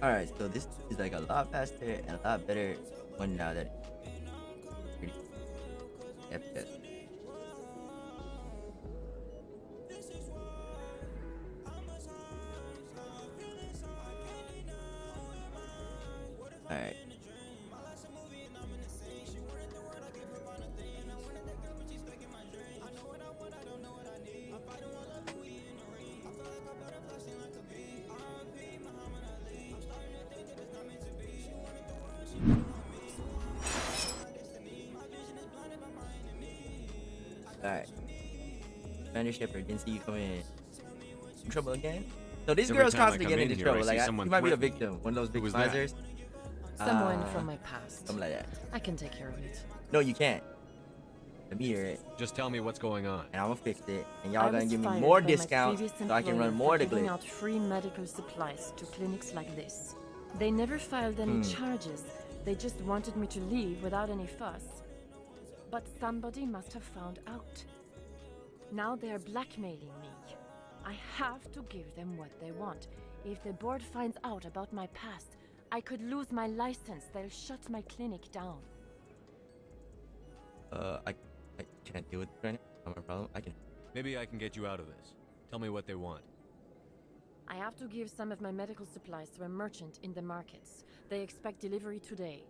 Alright, so this is like a lot faster and a lot better one now that it's FPS. Alright. Alright. Spanish Shepherd, didn't see you come in trouble again. So these girls constantly get into trouble. Like, you might be a victim. One of those big misers. Someone from my past. Something like that. I can take care of it. No, you can't. Let me hear it. Just tell me what's going on. And I'm gonna fix it. And y'all gonna give me more discounts so I can run more to Glitch. Out free medical supplies to clinics like this. They never filed any charges. They just wanted me to leave without any fuss. But somebody must have found out. Now they are blackmailing me. I have to give them what they want. If the board finds out about my past, I could lose my license. They'll shut my clinic down. I can't deal with it right now. Not my problem. I can. Maybe I can get you out of this. Tell me what they want. I have to give some of my medical supplies to a merchant in the markets. They expect delivery today.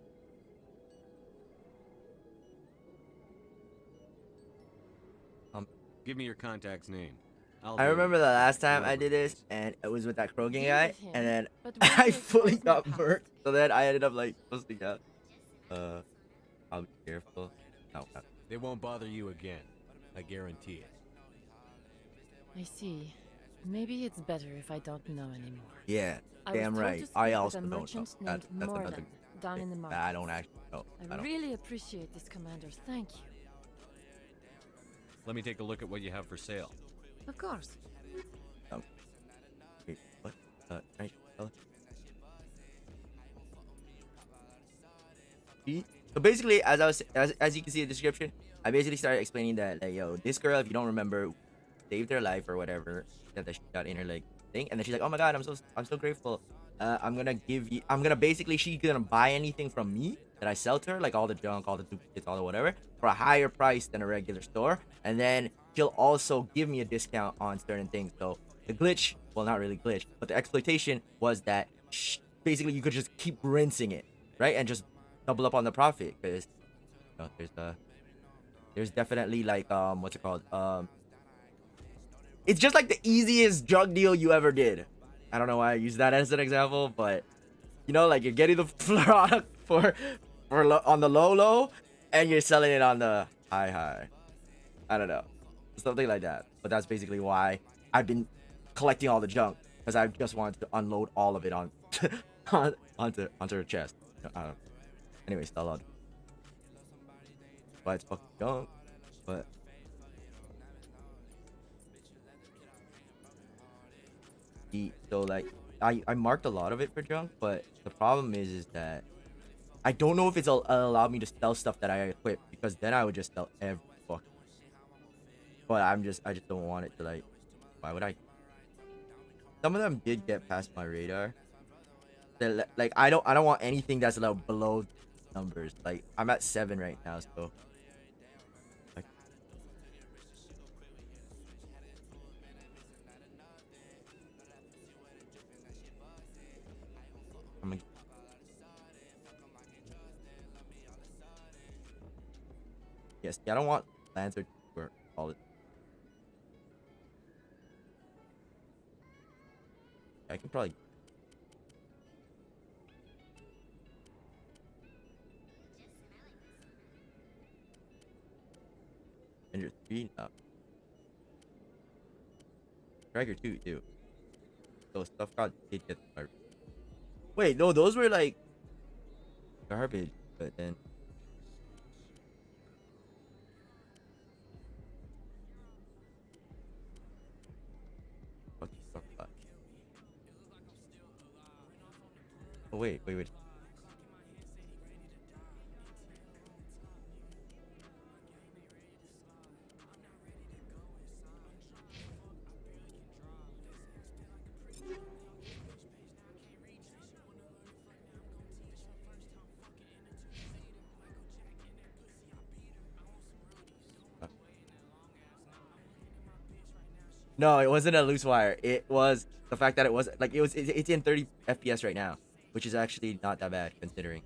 Give me your contact's name. I remember the last time I did this, and it was with that Krogan guy, and then I fully got burnt. So then I ended up like posting out. I'll be careful. No. They won't bother you again. I guarantee it. I see. Maybe it's better if I don't know anymore. Yeah, damn right. I also don't know. That's another down in the market. I don't actually know. I really appreciate this, Commander. Thank you. Let me take a look at what you have for sale. Of course. Wait, what? So basically, as you can see in the description, I basically started explaining that, like, yo, this girl, if you don't remember, saved her life or whatever, that she got in her like thing, and then she's like, oh my god, I'm so grateful. I'm gonna basically, she's gonna buy anything from me that I sell to her, like all the junk, all the duplicates, all the whatever, for a higher price than a regular store, and then she'll also give me a discount on certain things. So the glitch, well, not really glitch, but the exploitation was that basically you could just keep rinsing it, right, and just double up on the profit, because you know, there's definitely like what's it called, it's just like the easiest drug deal you ever did. I don't know why I use that as an example, but you know, like you're getting the product for on the low, and you're selling it on the high. I don't know, something like that. But that's basically why I've been collecting all the junk, because I just wanted to unload all of it on onto her chest. I don't know. Anyway, still on. Why it's fucking junk, but. So like I marked a lot of it for junk, but the problem is that I don't know if it'll allow me to sell stuff that I equip, because then I would just sell every fuck. But I just don't want it to, like, why would I? Some of them did get past my radar. They're, like, I don't want anything that's like below numbers. Like, I'm at 7 right now, so like, yes, I don't want Lancer for all it. I can probably. And you're 3 now. Striker 2 too. So stuff did get my. Wait, no, those were like garbage, but then. What the fuck? Oh wait. No, it wasn't a loose wire. It was the fact that it was like it's in 30 FPS right now, which is actually not that bad considering.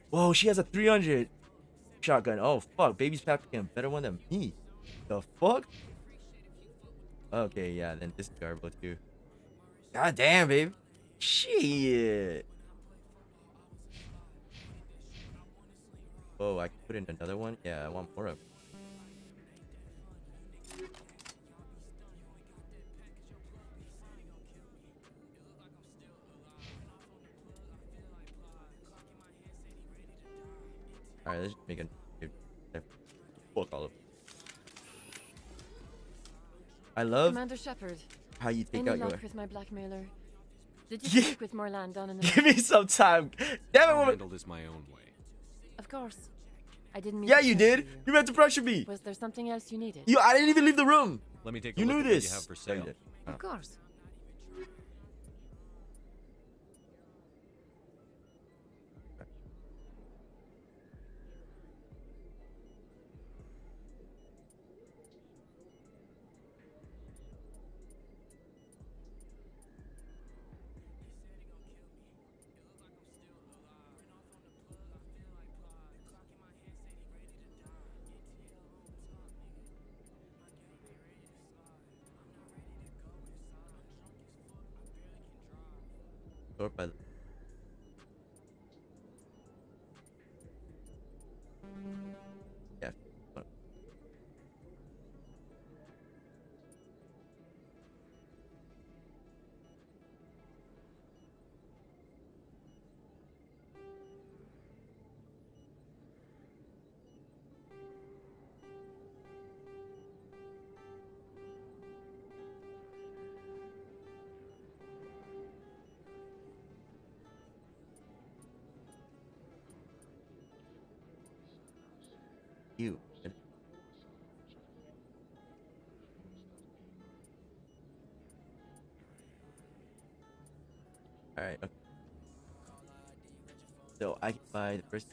Whoa, she has a 300 shotgun. Oh fuck, baby's packing a better one than me. The fuck? Okay, yeah, then this is Garbo too. God damn, babe. Shit. Oh, I can put in another one? Yeah, I want more of it. Alright, let's just make a fuck all of it. I love Commander Shepard, how you take any out luck your. with my blackmailer? Did you speak with more land down in the Give me some time. Damn it, I'll woman. handle this my own way. Of course. I didn't mean Yeah, to you pressure did. You meant to pressure me. Was there something else you needed? I didn't even leave the room. Let me take a You look knew at what this. you have for No, you sale. didn't. Of course. Sort by the. Yeah. You. Alright, okay. So I can buy the first.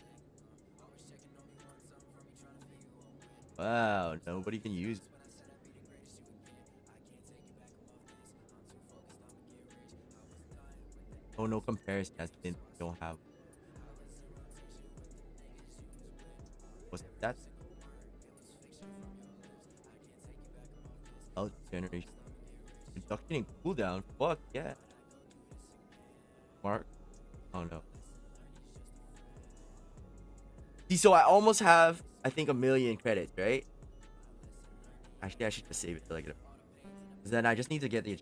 Wow, nobody can use it. Oh, no comparison has been. Don't have. What's that? Out generation. Reduction in cooldown. Fuck yeah. Mark. Oh no. See, so I almost have, I think, 1,000,000 credits, right? Actually, I should just save it till I get it. Then I just need to get the.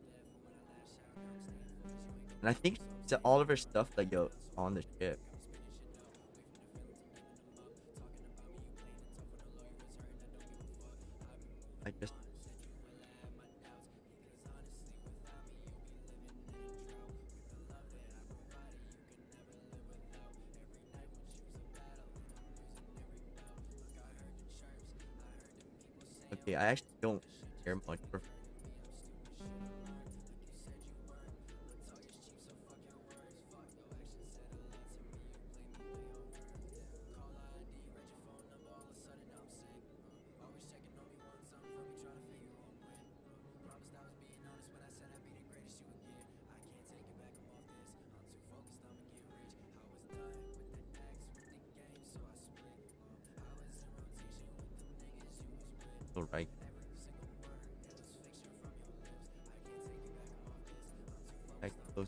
And I think all of her stuff, like, yo, on the ship. I just. Okay, I actually don't care much for. Right. Close.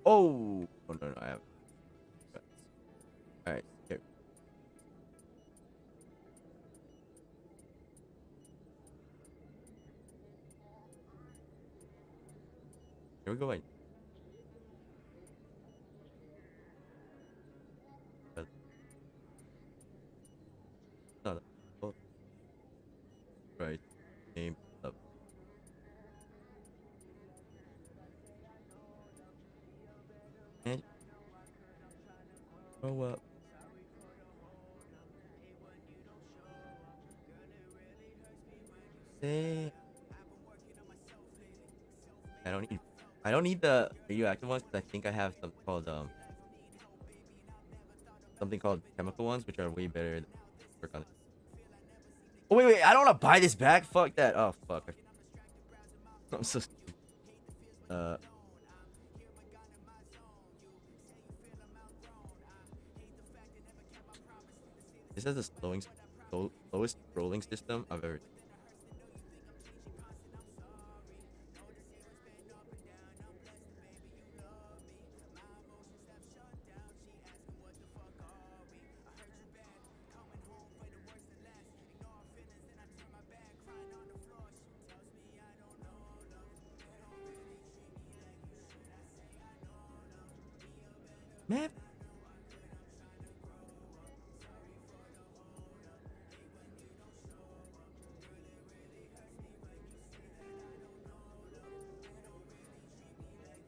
Oh, no, I have. All right, here. Here we go. Wait. No, no. Oh. Right. Game up. And grow up. say. I don't need the radioactive ones because I think I have something called chemical ones, which are way better than work on it. Oh wait, I don't want to buy this back. Fuck that. Oh fuck. I'm so stupid. This is the slowest rolling system I've ever. Man.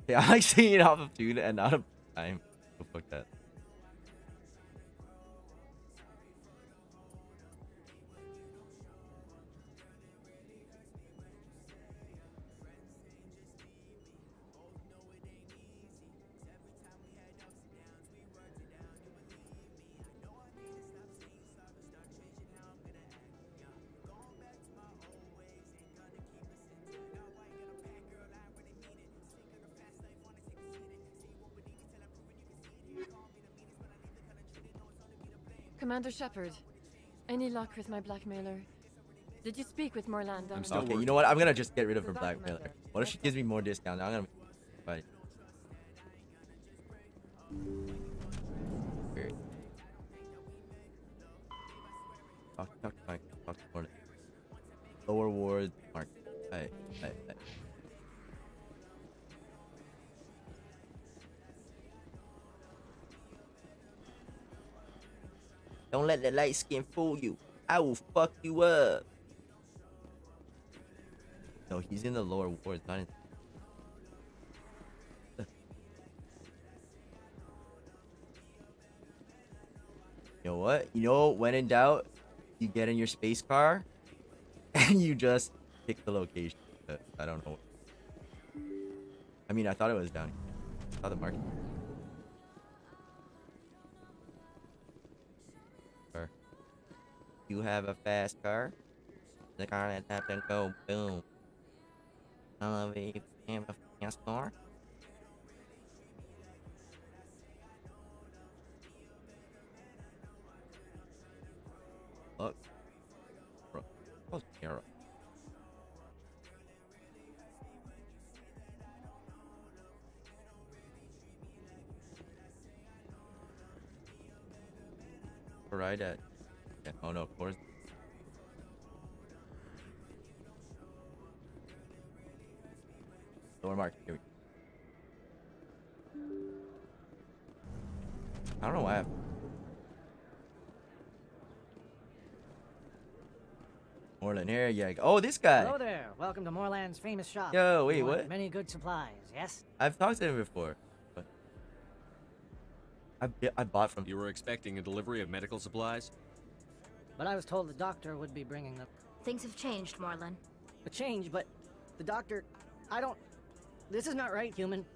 Yeah, I like seeing it off of tune and not of time. Oh, fuck that. Commander Shepard, any luck with my blackmailer? Did you speak with Morland? Okay, you know what? I'm gonna just get rid of her blackmailer. What if she gives me more discount? I'm gonna fight. Weird. Talk to Morland. Lower ward mark. Hey. Don't let the light skin fool you. I will fuck you up. No, he's in the lower ward, not in. You know what? You know, when in doubt, you get in your space car and you just pick the location. I don't know. I mean, I thought it was down here. I saw the mark. You have a fast car. The car that have to go boom. I love it. If you have a fast car. Look. Bro. What's Kara? Right at. Yeah. Oh no, of course. Lower mark. Here we go. I don't know why. Moreland here. Yeah. Oh, this guy. Hello there. Welcome to Moreland's famous shop. Yo, wait, You want what? Many good supplies, yes? I've talked to him before. But I bought from. You were expecting a delivery of medical supplies? But I was told the doctor would be bringing them. Things have changed, Moreland. A change, but the doctor... I don't... This is not right, human.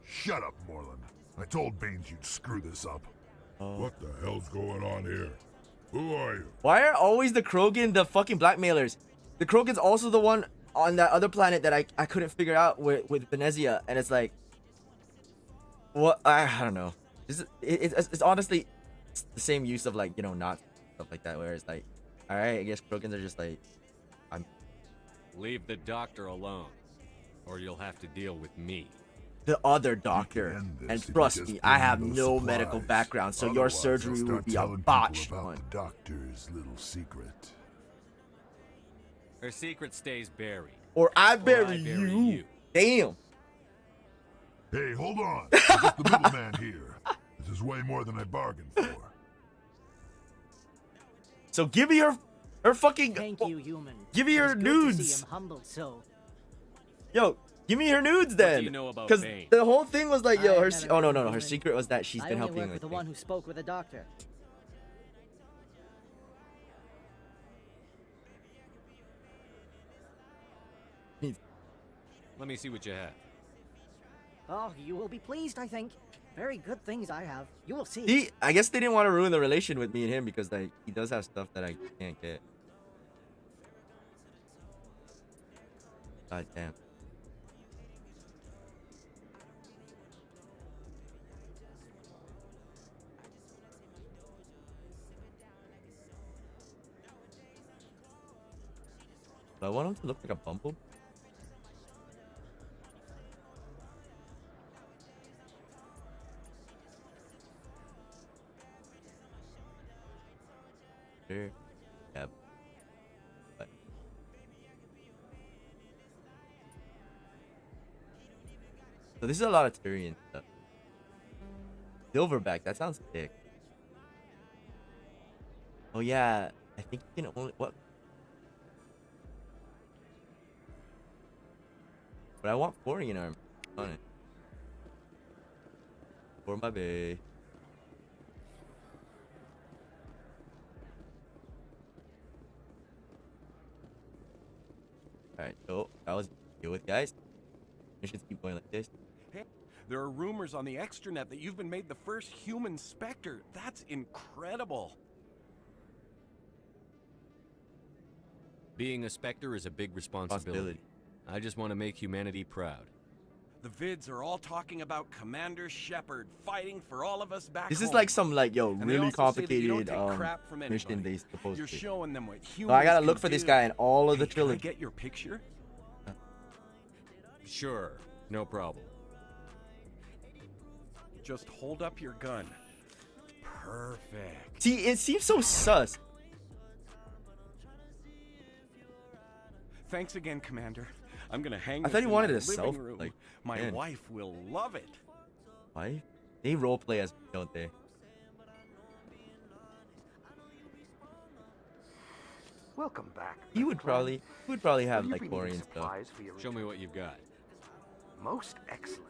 Shut up, Moreland. I told Baines you'd screw this up. What the hell's going on here? Who are you? Why are always the Krogan the fucking blackmailers? The Krogan's also the one on that other planet that I couldn't figure out with Venezia, and it's like, what? I don't know. It's honestly the same use of, like, you know, not stuff like that, where it's like, all right, I guess Krogans are just like, Leave the doctor alone, or you'll have to deal with me. the other doctor. And trust me, I have no medical background, so your surgery would be a botched one. The doctor's little secret. Her secret stays buried. Or I bury you. Damn. Hey, hold on. I'm just the middleman here. This is way more than I bargained for. So give me her fucking. Thank you, human. Give me It's her good to nudes. see him humbled so. Yo, give me her nudes What do then. you know about Because Bane? the whole thing was like, yo, I've her. never Oh no, met no, a no. Her woman. secret was that she's I been only helping work with with the me. one who spoke with the doctor. Let me see what you have. Oh, you will be pleased, I think. Very good things I have. You will see. I guess they didn't want to ruin the relation with me and him because like he does have stuff that I can't get. God damn. Do I want him to look like a bumble? Sure. Yep. But so this is a lot of Tyrion stuff. Silverback, that sounds sick. Oh yeah, I think you can only what? But I want Florian arm on it. For my bae. Alright, so that was deal with, guys. We should keep going like this. Hey, there are rumors on the extranet that you've been made the first human Spectre. That's incredible. Being a Spectre is a big responsibility. I just want to make humanity proud. The vids are all talking about Commander Shepard fighting for all of us back This home. is like some like And they really also say that you don't complicated take crap from mission anybody. they supposed You're to. showing them what humans So I gotta can look for this do. guy in all of the Hey, can I trilogy. get your picture? Sure, no problem. Just hold up your gun. Perfect. See, it seems so sus. Thanks again, Commander. I'm gonna hang I this thought he in wanted my a living self, room. like, My man. wife will love it. Why? They roleplay as don't they? Welcome back. He would probably have Will you like be needing Florian stuff. supplies for your Show me what you've got. Most excellent.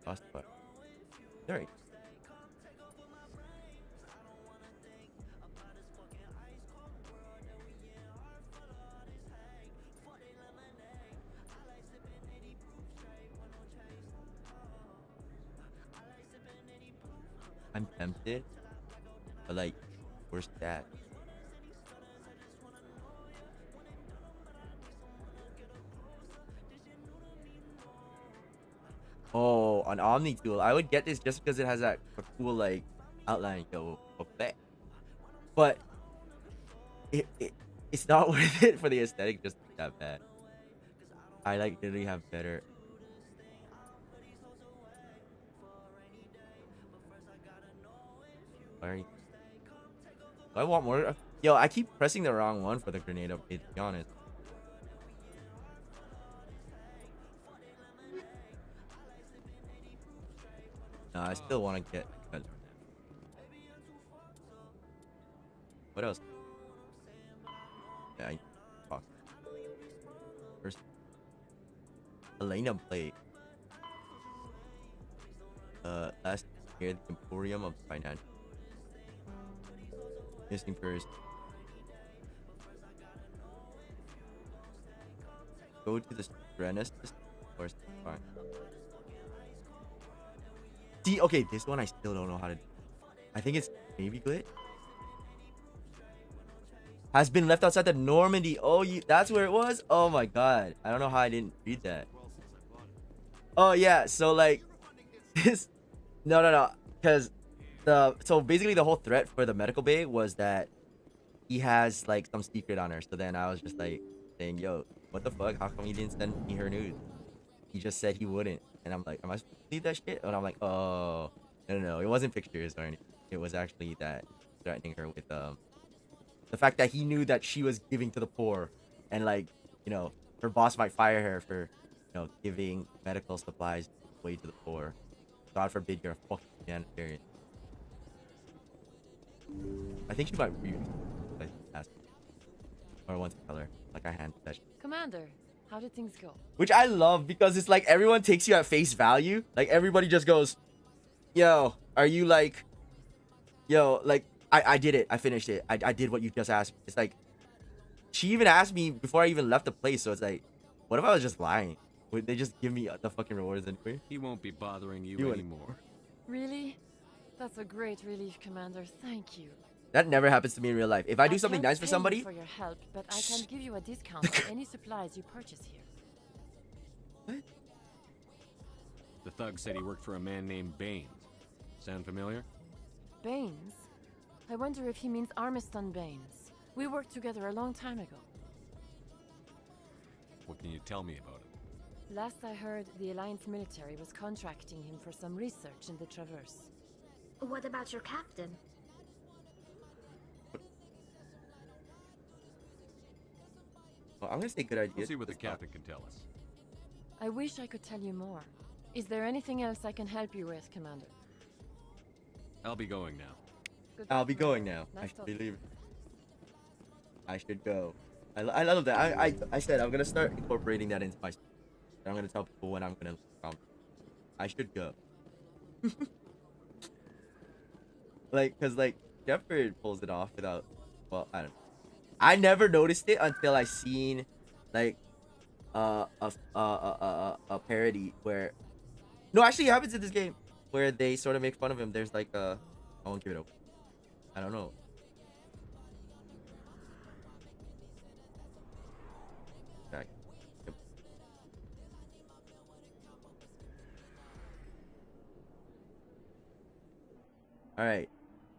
Lost part. Alright. I'm tempted, but like, where's that? Oh, an Omni tool. I would get this just because it has that cool like outline. Yo, okay. But it's not worth it for the aesthetic just that bad. I like literally have better. Sorry. I want more. Yo, I keep pressing the wrong one for the grenade update, to be honest. No, I still want to get. What else? Yeah, fuck. First, Elena play. Last year, the Emporium of Finance. Missing first. Go to the Renaissance. Or fine. See, okay, this one I still don't know how to do. I think it's maybe glitch. Has been left outside the Normandy. Oh, that's where it was? Oh my god. I don't know how I didn't read that. Oh yeah, so like this no. Because so basically the whole threat for the medical bay was that he has like some secret on her. So then I was just like saying, yo, what the fuck? How come he didn't send me her nudes? He just said he wouldn't. And I'm like, am I supposed to leave that shit? And I'm like, oh, no. It wasn't pictures or anything. It was actually that threatening her with the fact that he knew that she was giving to the poor, and like, you know, her boss might fire her for, you know, giving medical supplies away to the poor. God forbid you're a fucking humanitarian. I think she might read like ask or want to tell her like I handed that shit. Commander, how did things go? Which I love because it's like everyone takes you at face value. Like everybody just goes, yo, are you like, yo, like I did it. I finished it. I did what you just asked. It's like she even asked me before I even left the place. So it's like, what if I was just lying? Would they just give me the fucking rewards anyway? He won't be bothering you You wouldn't. anymore. Really? That's a great relief, Commander. Thank you. That never happens to me in real life. If I do something can't nice for pay you somebody, for your help, but I can give you a discount on any supplies you purchase here. what? The thug said he worked for a man named Baines. Sound familiar? Baines? I wonder if he means Armiston Baines. We worked together a long time ago. What can you tell me about it? Last I heard, the Alliance military was contracting him for some research in the Traverse. What about your captain? Well, I'm gonna say good idea. We'll see what the captain can tell us. I wish I could tell you more. Is there anything else I can help you with, Commander? I'll be going now. Good I'll luck, be Commander. going now. I Nice should talking. be leaving. I should go. I love that. I said I'm gonna start incorporating that into my. I'm gonna tell people when I'm gonna. I should go. Like, cause like Shepard pulls it off without. Well, I don't know. I never noticed it until I seen, like, a parody where. No, actually, it happens in this game where they sort of make fun of him. There's like a. I won't give it up. I don't know. Back. Yep. All right.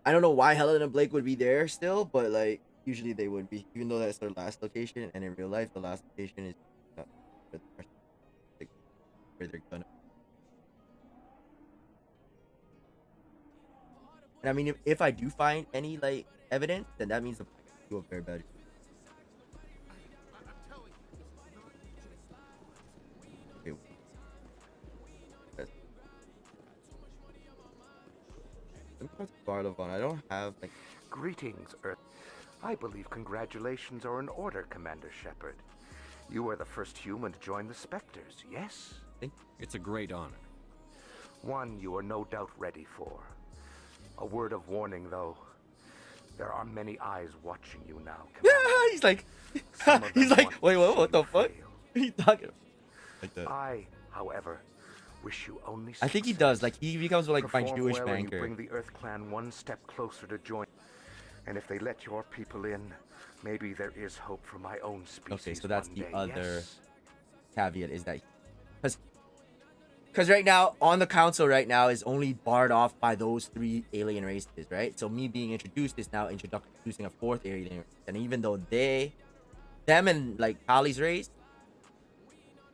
I don't know why Helen and Blake would be there still, but like usually they would be, even though that's their last location. And in real life, the last location is where they're gonna. And I mean, if I do find any like evidence, then that means the do a very bad. Okay. Yes. Let me go to Barlavon. I don't have like. Greetings, Earth. I believe congratulations are in order, Commander Shepard. You are the first human to join the Spectres, yes? It's a great honor. One you are no doubt ready for. A word of warning, though. There are many eyes watching you now, Yeah, Commander. he's like, Some of he's them like, want wait, to what? see What the you fuck? fail. He's talking like that. I, however, wish you only I think he success. does. Like he becomes like my Perform Jewish well and you banker. bring the Earth Clan one step closer to join. And if they let your people in, maybe there is hope for my own species. Okay, so that's one the day, other yes? caveat is that because right now on the council right now is only barred off by those 3 alien races, right? So me being introduced is now introducing a 4th alien race. And even though them and like Kali's race,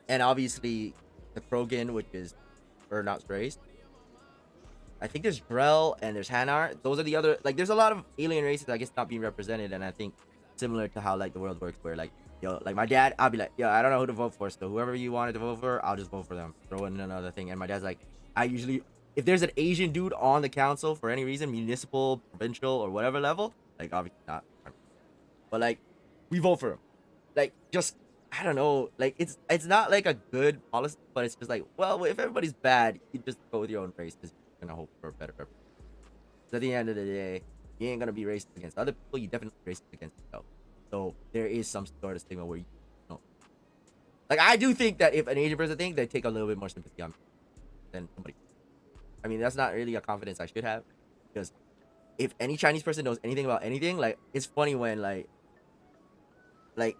and obviously the Krogan, which is Urnot's race, I think there's Drell and there's Hanar. Those are the other, like, there's a lot of alien races I guess not being represented. And I think similar to how like the world works, where like, yo, like my dad, I'll be like, yo, I don't know who to vote for, so whoever you wanted to vote for, I'll just vote for them. Throw in another thing. And my dad's like, I usually, if there's an Asian dude on the council for any reason, municipal, provincial, or whatever level, like obviously not, but like we vote for him. Like just, I don't know, like it's not like a good policy, but it's just like, well, if everybody's bad, you just go with your own race because you're gonna hope for a better representation. At the end of the day, you ain't gonna be racist against other people. You definitely racist against yourself. So there is some sort of stigma where you know, like I do think that if an Asian person thinks, they take a little bit more sympathy on me than somebody. I mean, that's not really a confidence I should have, because if any Chinese person knows anything about anything, like it's funny when like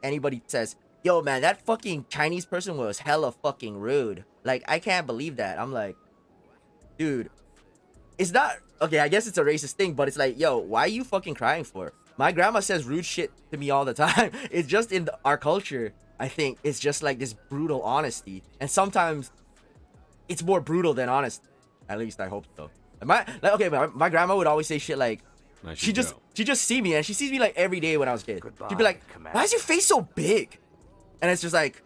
anybody says, yo man, that fucking Chinese person was hella fucking rude. Like I can't believe that. I'm like, dude, it's not okay. I guess it's a racist thing, but it's like, yo, why are you fucking crying for? My grandma says rude shit to me all the time. It's just in our culture, I think. It's just like this brutal honesty. And sometimes it's more brutal than honest. At least I hope so. My grandma would always say shit like, I she should just go. see me, and she sees me like every day when I was a kid. Goodbye, She'd be like, Commander. why is your face so big? And it's just like,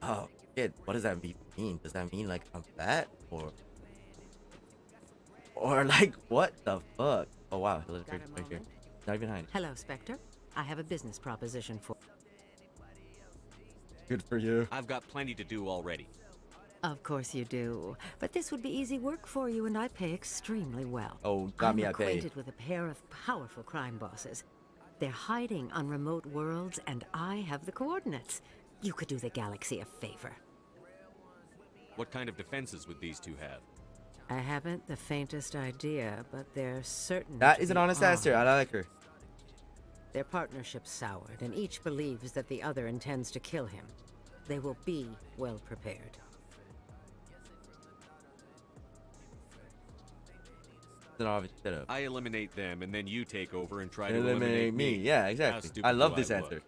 oh, kid, what does that mean? Does that mean like I'm fat? Or like, what the fuck? Oh wow, Got a right here. moment? Not even hiding. Hello, Spectre. I have a business proposition for... Good for you. I've got plenty to do already. Of course you do. But this would be easy work for you, and I pay extremely well. Oh, got I'm me, I pay. acquainted with a pair of powerful crime bosses. They're hiding on remote worlds, and I have the coordinates. You could do the galaxy a favor. What kind of defenses would these two have? I haven't the faintest idea, but they're certain. That to is an be honest answer. I armed. like her. Their partnership's soured, and each believes that the other intends to kill him. They will be well prepared. It's an obvious setup. I eliminate them, and then you take over and try to Eliminate me. Yeah, How exactly. stupid I love do this look? answer.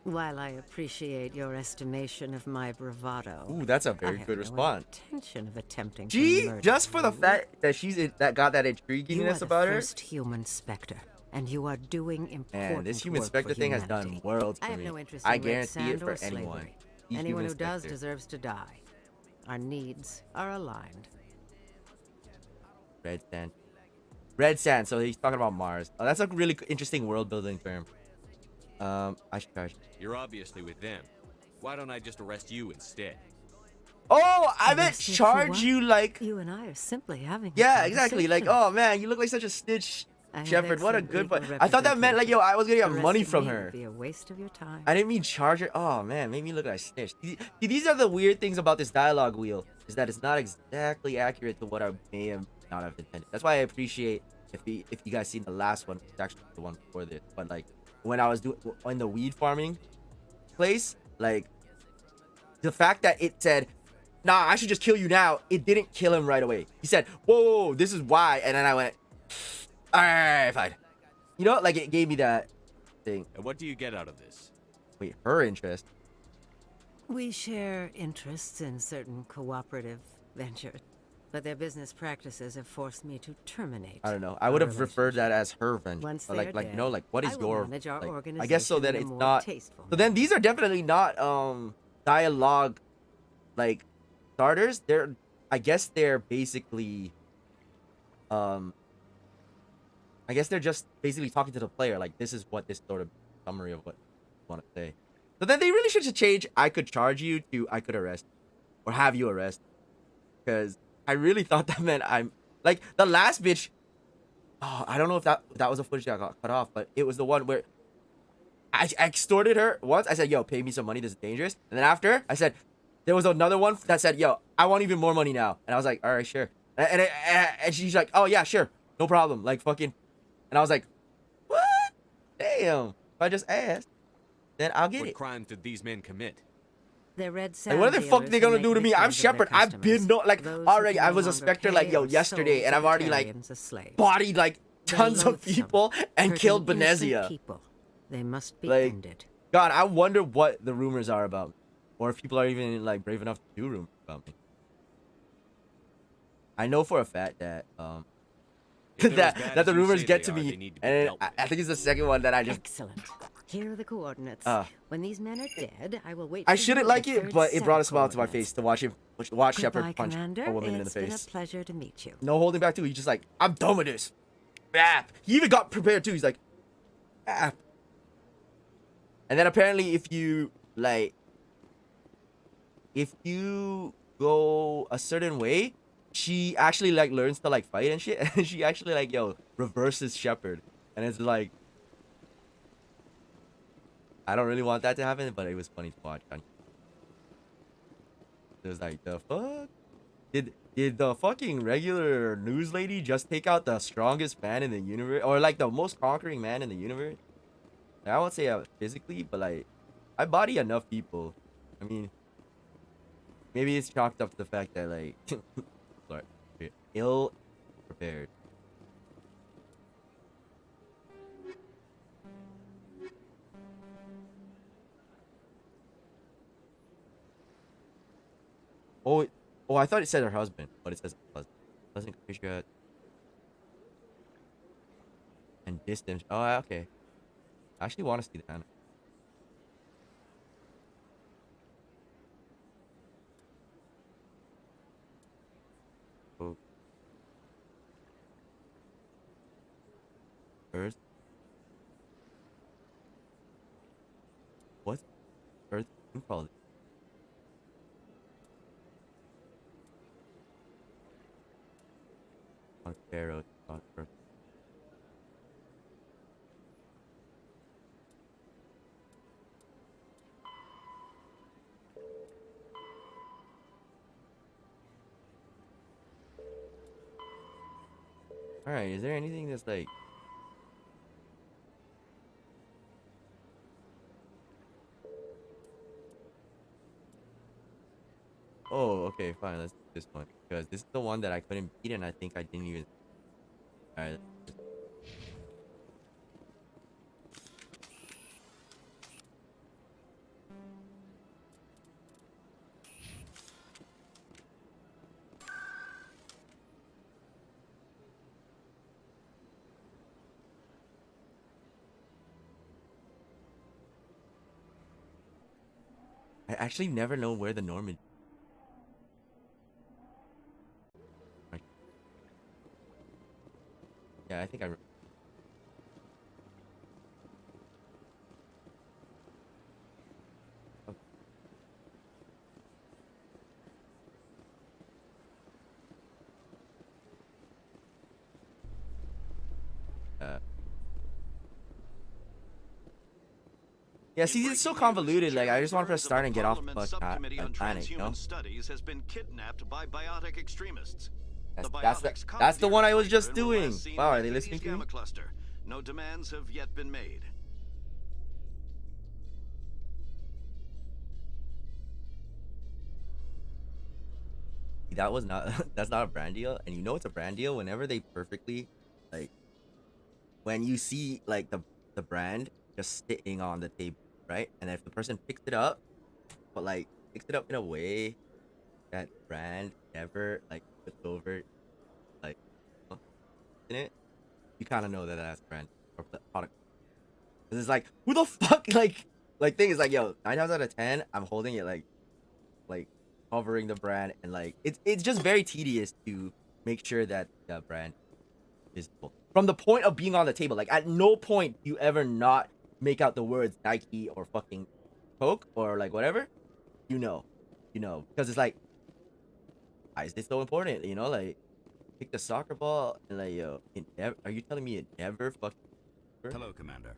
While I appreciate your estimation of my bravado, Ooh, that's a I very have good no response. intention of attempting Gee, to murder just for the you. fact that that got that You are intriguingness the about her. first human Spectre, and you are doing important Man, this human work Spectre for thing has done humanity. worlds I for have me. no interest I in red guarantee sand it for or anyone. slavery. These Anyone who human does Spectre. deserves to die. Our needs are aligned. Red sand. Red sand. So he's talking about Mars. Oh, that's a really interesting world building term. I should charge. You're obviously with them. Why don't I just arrest you instead? Oh, I meant Arrested for charge what? you like. You and I are simply having a Yeah, exactly. Like, conversation. oh man, you look like such a snitch, I have Shepherd. What a excellent good legal one. I thought that meant like, yo, I was gonna get money Arresting from me her. would be a waste of your time. I didn't mean charge her. Oh man, made me look like a snitch. See, these are the weird things about this dialogue wheel, is that it's not exactly accurate to what I may have not have intended. That's why I appreciate if you guys seen the last one, it's actually the one before this. But like when I was doing in the weed farming place, like the fact that it said, nah, I should just kill you now, it didn't kill him right away. He said, whoa, this is why. And then I went, all right, fine. You know, like it gave me that thing. And what do you get out of this? Wait, her interest. We share interests in certain cooperative ventures, but their business practices have forced me to terminate. I don't know. I would have referred that as her venture. Once Or they're like you dead, know, like what is I will your manage our like, I guess so that organization in a it's more not. tasteful So then these are definitely not dialogue like starters. I guess they're basically I guess they're just basically talking to the player, like this is what this sort of summary of what you want to say. So then they really should just change I could charge you to I could arrest or have you arrest. Because I really thought that meant I'm like the last bitch. Oh, I don't know if that was a footage that got cut off, but it was the one where I extorted her once. I said, yo, pay me some money, this is dangerous. And then after I said, there was another one that said, yo, I want even more money now. And I was like, all right, sure. And she's like, oh yeah, sure, no problem. Like fucking. And I was like, what? Damn. If I just asked, then I'll get What it. crimes did these men commit? Their red Like, sand what the fuck dealers they who gonna make do to me? I'm victims of their Shepherd. I've been customers. no like Those who already. can I no was a longer Spectre pay like yo are yesterday, sold and I've already like libertarians as slaves. bodied like They're tons of loathsome, people and hurting killed innocent Benezia. people. They must be Like, ended. God, I wonder what the rumors are about me, or if people are even like brave enough to do rumors about me. I know for a fact that If they're as bad that as the you rumors say get they to are, me, they need to be and dealt I think it's the second one that I just Excellent. Here are the coordinates. Uh, When these men are dead, I will wait. I for you shouldn't with like the it, third but it set brought a of smile to my coordinates. face to watch Shepherd Goodbye, punch Commander. a woman in the It's been face. a pleasure to meet you. No holding back too. He's just like, I'm done with this. Bap. He even got prepared too. He's like, bap. And then apparently, if you go a certain way, she actually like learns to like fight and shit. And she actually like reverses Shepherd, and it's like, I don't really want that to happen, but it was funny to watch. It was like, the fuck? Did the fucking regular news lady just take out the strongest man in the universe, or like the most conquering man in the universe? I won't say physically, but like, I body enough people. I mean, maybe it's chalked up to the fact that like, sorry, ill prepared. Oh, I thought it said her husband, but it says husband. Doesn't appreciate and distance. Oh, okay. I actually want to see the anime. Oh. Earth. What? Earth called it. On Pharaoh, on Earth. All right, is there anything that's like? Oh, okay, fine. Let's do this one because this is the one that I couldn't beat, and I think I didn't even. All right. I actually never know where the Norman. Yeah, I think I. Yeah, see, it's so convoluted. Like, I just want to press start and get off the planet, you know? Studies has been kidnapped by biotic extremists. That's the one I was just doing. Wow, are they listening to me? Cluster. No demands have yet been made. That was not. That's not a brand deal, and you know it's a brand deal whenever they perfectly, like, when you see like the brand just sitting on the table, right? And if the person picks it up, but like picks it up in a way that brand never like puts over, like, in it, you kind of know that that's brand or product. Cause it's like, who the fuck, like thing is like, yo, 9 times out of 10, I'm holding it like covering the brand, and like it's just very tedious to make sure that the brand is visible from the point of being on the table. Like, at no point do you ever not make out the words Nike or fucking Coke or like whatever. You know, because it's like, why is this so important? You know, like, pick the soccer ball and like, yo, are you telling me it never fucking? Hello, Commander.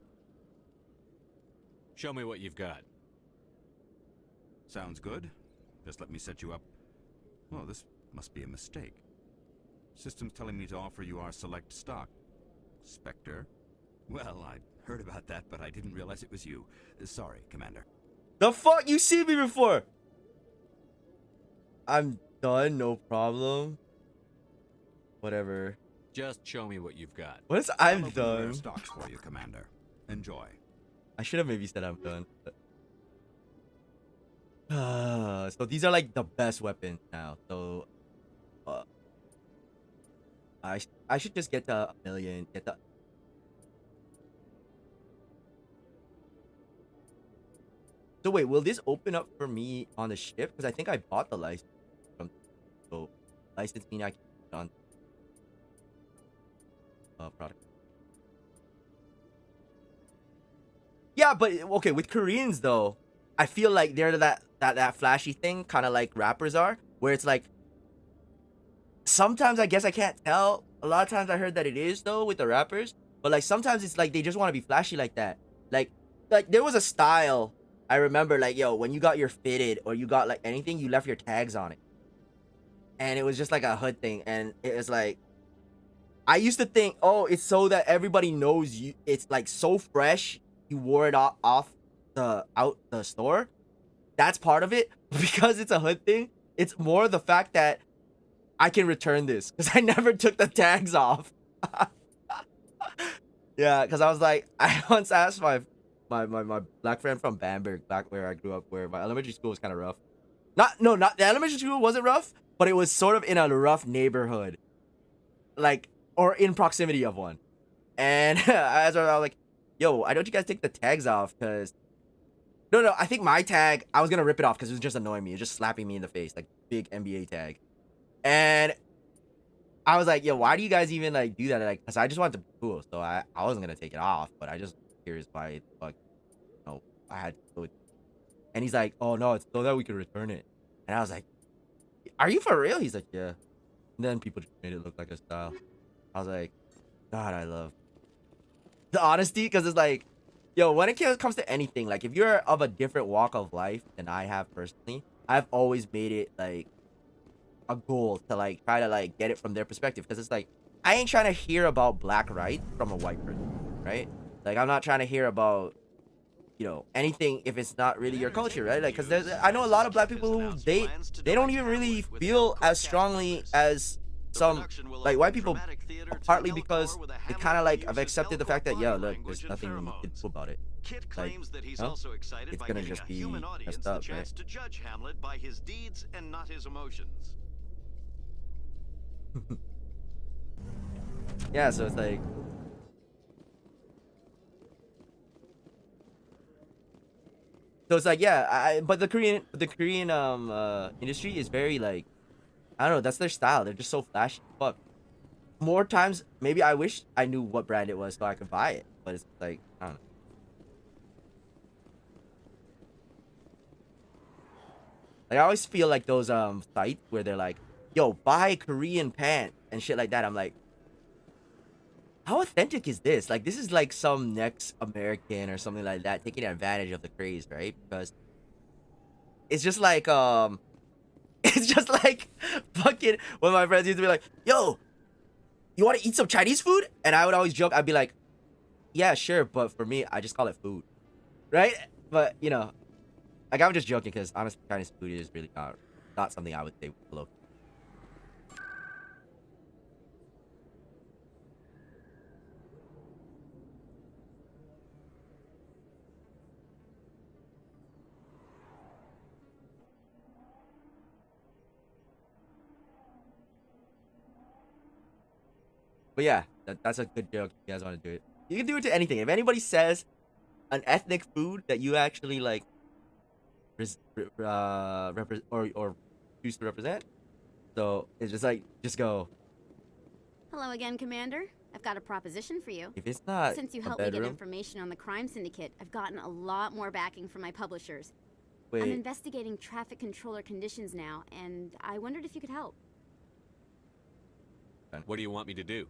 Show me what you've got. Sounds good. Just let me set you up. Oh, this must be a mistake. System's telling me to offer you our select stock. Spectre? Well, I'd heard about that, but I didn't realize it was you. Sorry, Commander. The fuck? You see me before? I'm done, no problem. Whatever. Just show me what you've got. What is I'm done? Stocks for you, Commander. Enjoy. I should have maybe said I'm done. But... so these are like the best weapons now. So I should just get to 1 million. Get the. So wait, will this open up for me on the ship? Because I think I bought the license from. So license mean I can put on product. Yeah, but okay, with Koreans though, I feel like they're that flashy thing, kind of like rappers are, where it's like, sometimes I guess I can't tell. A lot of times I heard that it is though with the rappers, but like sometimes it's like they just want to be flashy like that. Like there was a style I remember, like, yo, when you got your fitted or you got like anything, you left your tags on it, and it was just like a hood thing, and it was like, I used to think, oh, it's so that everybody knows you. It's like so fresh. You wore it off out the store. That's part of it. Because it's a hood thing, it's more the fact that I can return this because I never took the tags off. Yeah, because I was like, I once asked my black friend from Bamberg, back where I grew up, where my elementary school was kind of rough. Not the elementary school wasn't rough, but it was sort of in a rough neighborhood, like, or in proximity of one. And I was like, yo, why don't you guys take the tags off? Because no, I think my tag, I was gonna rip it off because it was just annoying me. It was just slapping me in the face, like big NBA tag. And I was like, yo, why do you guys even like do that? Like, because I just wanted to be cool, so I wasn't gonna take it off, but I just curious why the fuck, you know, I had to do it. And he's like, oh no, it's so that we could return it. And I was like, are you for real? He's like, yeah. And then people just made it look like a style. I was like, God, I love the honesty, because it's like, yo, when it comes to anything, like if you're of a different walk of life than I have personally, I've always made it like a goal to like try to like get it from their perspective, because it's like I ain't trying to hear about black rights from a white person, right? Like I'm not trying to hear about, you know, anything if it's not really your culture, right? Like, because there's, I know a lot of black people who they don't even really feel as strongly as some like white people, partly because they kind of like have accepted the fact that, yeah, look, there's nothing you can do about it. Kit Like, claims that he's no? also excited It's by gonna giving just a be human audience messed the up, chance right? to judge Hamlet by his deeds and not his emotions. Yeah, so it's like, yeah, but the Korean industry is very like, I don't know, that's their style. They're just so flashy. Fuck. More times, maybe I wish I knew what brand it was so I could buy it, but it's like, I don't know. Like, I always feel like those sites where they're like, yo, buy Korean pants and shit like that. I'm like, how authentic is this? Like, this is like some next American or something like that taking advantage of the craze, right? Because it's just like it's just like fucking one of my friends used to be like, yo, you want to eat some Chinese food? And I would always joke, I'd be like, yeah, sure, but for me, I just call it food, right? But you know, like, I'm just joking, because honestly, Chinese food is really not something I would say below. But yeah, that's a good joke. If you guys want to do it, you can do it to anything. If anybody says an ethnic food that you actually like, or choose to represent, so it's just like, just go. Hello again, Commander. I've got a proposition for you. If it's not Since you a helped me get bedroom- information on the crime syndicate, I've gotten a lot more backing from my publishers. I'm Wait, investigating traffic controller conditions now, and I wondered if you could help. What do you want me to do?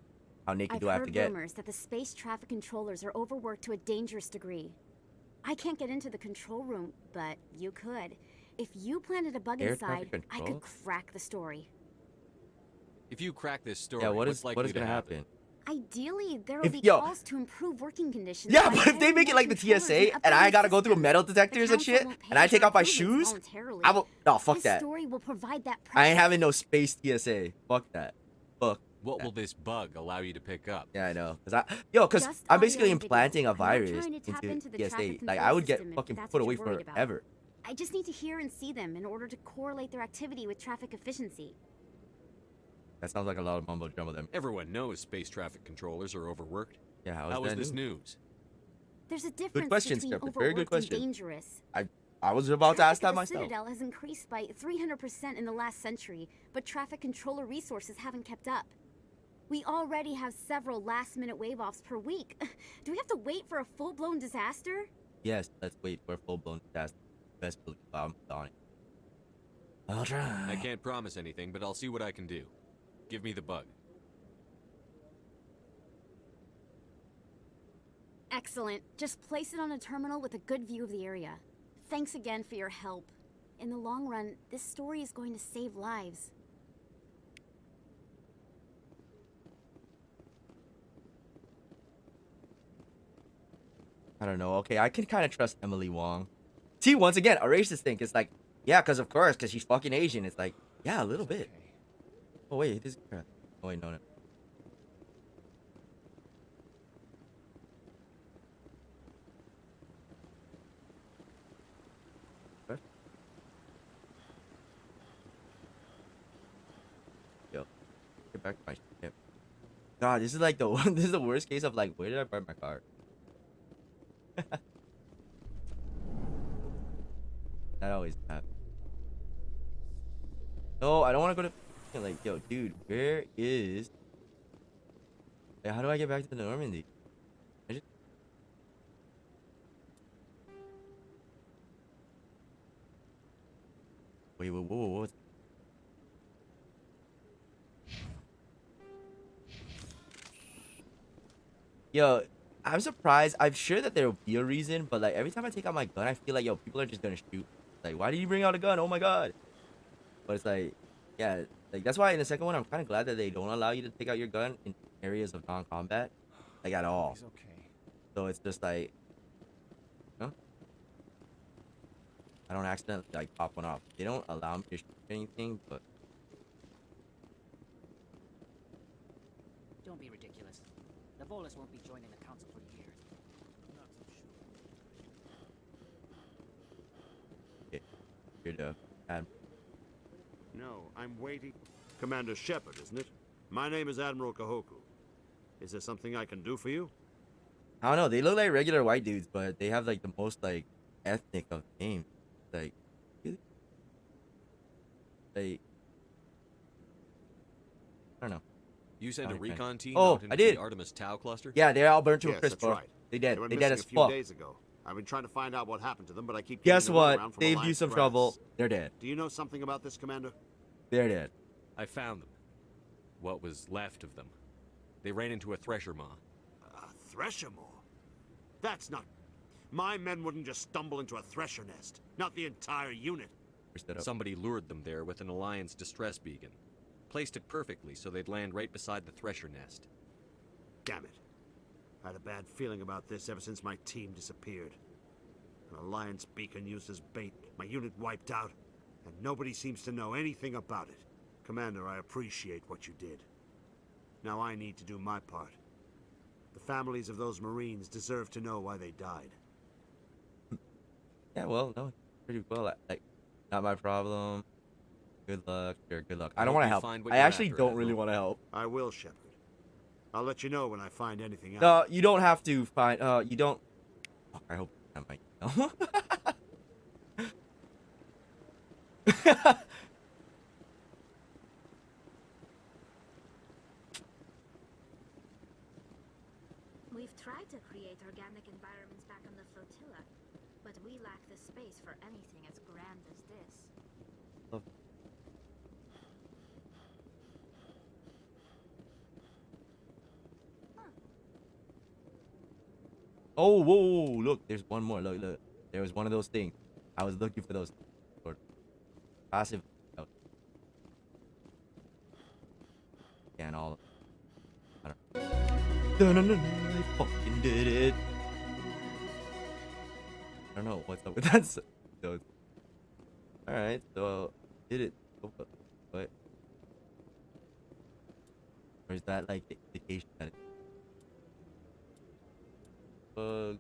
how naked I've do I have to heard get? rumors that the space traffic controllers are overworked to a dangerous degree. I can't get into the control room, but you could. If you planted a bug Air inside, traffic I control? could crack the story. If you crack this story, Yeah, what's likely what is to gonna happen? happen? Ideally, there will If- be yo. calls to improve working conditions. Yeah, by but if they hiring make it more like the controllers TSA and and I upgrading gotta go through systems, metal the detectors and council shit, will pay and I take for off my improvements shoes, voluntarily. I will. No, fuck This that. story will provide that I ain't pressure. having no space TSA. Fuck that. Fuck. What that. will this bug allow you to pick up? Yeah, I know. Because Just I'm audio basically and video. implanting a I'm not virus trying to tap into into the TSA. traffic Like, control I would get system if fucking that's put what away you're worried about. forever. I just need to hear and see them in order to correlate their activity with traffic efficiency. That sounds like a lot of mumbo jumbo. Them. Everyone knows space traffic controllers are overworked. Yeah, how How is is that this new? news? There's a difference question, between Skipper. Very good overworked and question. dangerous. I was about to ask that Traffic at the myself. Citadel has increased by 300% in the last century, but traffic controller resources haven't kept up. We already have several last-minute wave-offs per week. Do we have to wait for a full-blown disaster? Yes, let's wait for a full-blown disaster. Best believe I'm on it. I'll try. I can't promise anything, but I'll see what I can do. Give me the bug. Excellent. Just place it on a terminal with a good view of the area. Thanks again for your help. In the long run, this story is going to save lives. I don't know. Okay, I can kind of trust Emily Wong. See, once again, a racist thing. It's like, yeah, because of course, because she's fucking Asian. It's like, yeah, a little bit. Oh, wait, this. Oh, wait, no. What? Yo, get back to my ship. God, this is like the one. This is the worst case of like, where did I park my car? That always happens. No, I don't want to go to. Like, yo, dude, where is? Like, how do I get back to Normandy? Wait, whoa. Yo, I'm surprised. I'm sure that there will be a reason, but like every time I take out my gun, I feel like, yo, people are just gonna shoot. Like, why did you bring out a gun? Oh my god. But it's like, yeah, Like that's why in the second one, I'm kind of glad that they don't allow you to take out your gun in areas of non-combat, like at all. He's okay. So it's just like, you know, I don't accidentally like pop one off. They don't allow me to shoot anything, but Don't be ridiculous. The Volus won't be joining the council for years. Not so sure. you're the admiral. No, I'm waiting. Commander Shepard, isn't it? My name is Admiral Kahoku. Is there something I can do for you? I don't know. They look like regular white dudes, but they have like the most like ethnic of names. Like, I don't know. You sent a recon team Oh, out into I did. the Artemis Tau cluster? Yeah, they all burned to a Yes, crisp. that's right. They dead. They went They dead missing as a few fuck. days ago. I've been trying to find out what happened to them, but I keep Guess getting the what? runaround from Saved you Alliance some Press. trouble. They're dead. Do you know something about this, Commander? They're dead. I found them. What was left of them. They ran into a thresher maw. A thresher maw? That's not... My men wouldn't just stumble into a thresher nest. Not the entire unit. Somebody lured them there with an Alliance distress beacon. Placed it perfectly so they'd land right beside the thresher nest. Damn it. I had a bad feeling about this ever since my team disappeared. An Alliance beacon used as bait, my unit wiped out, and nobody seems to know anything about it. Commander, I appreciate what you did. Now I need to do my part. The families of those Marines deserve to know why they died. Yeah, well, no, pretty well. Like, not my problem. Good luck. Sure, good luck. I don't want to help. I actually don't really want to help. I will, Shepard. I'll let you know when I find anything out. No, you don't have to find. You don't. Fuck, I hope I might know. We've tried to create organic environments back on the flotilla, but we lack the space for anything as grand as this. Oh, whoa, whoa, whoa, look, there's one more. Look, look. There was one of those things. I was looking for those. For passive. And all. I don't know. I fucking did it. I don't know what's up with that. So, alright, so did it. What? Or is that like the indication that it's bug?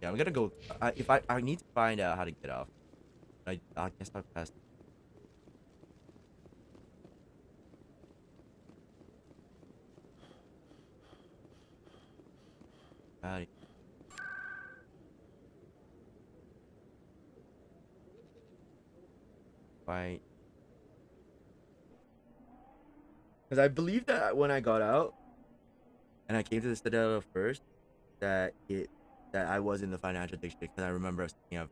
Yeah, I'm gonna go. If I need to find out how to get off. I guess I passed. Howdy. Right. Because I believe that when I got out and I came to the Citadel first, that I was in the financial district, because I remember us thinking of.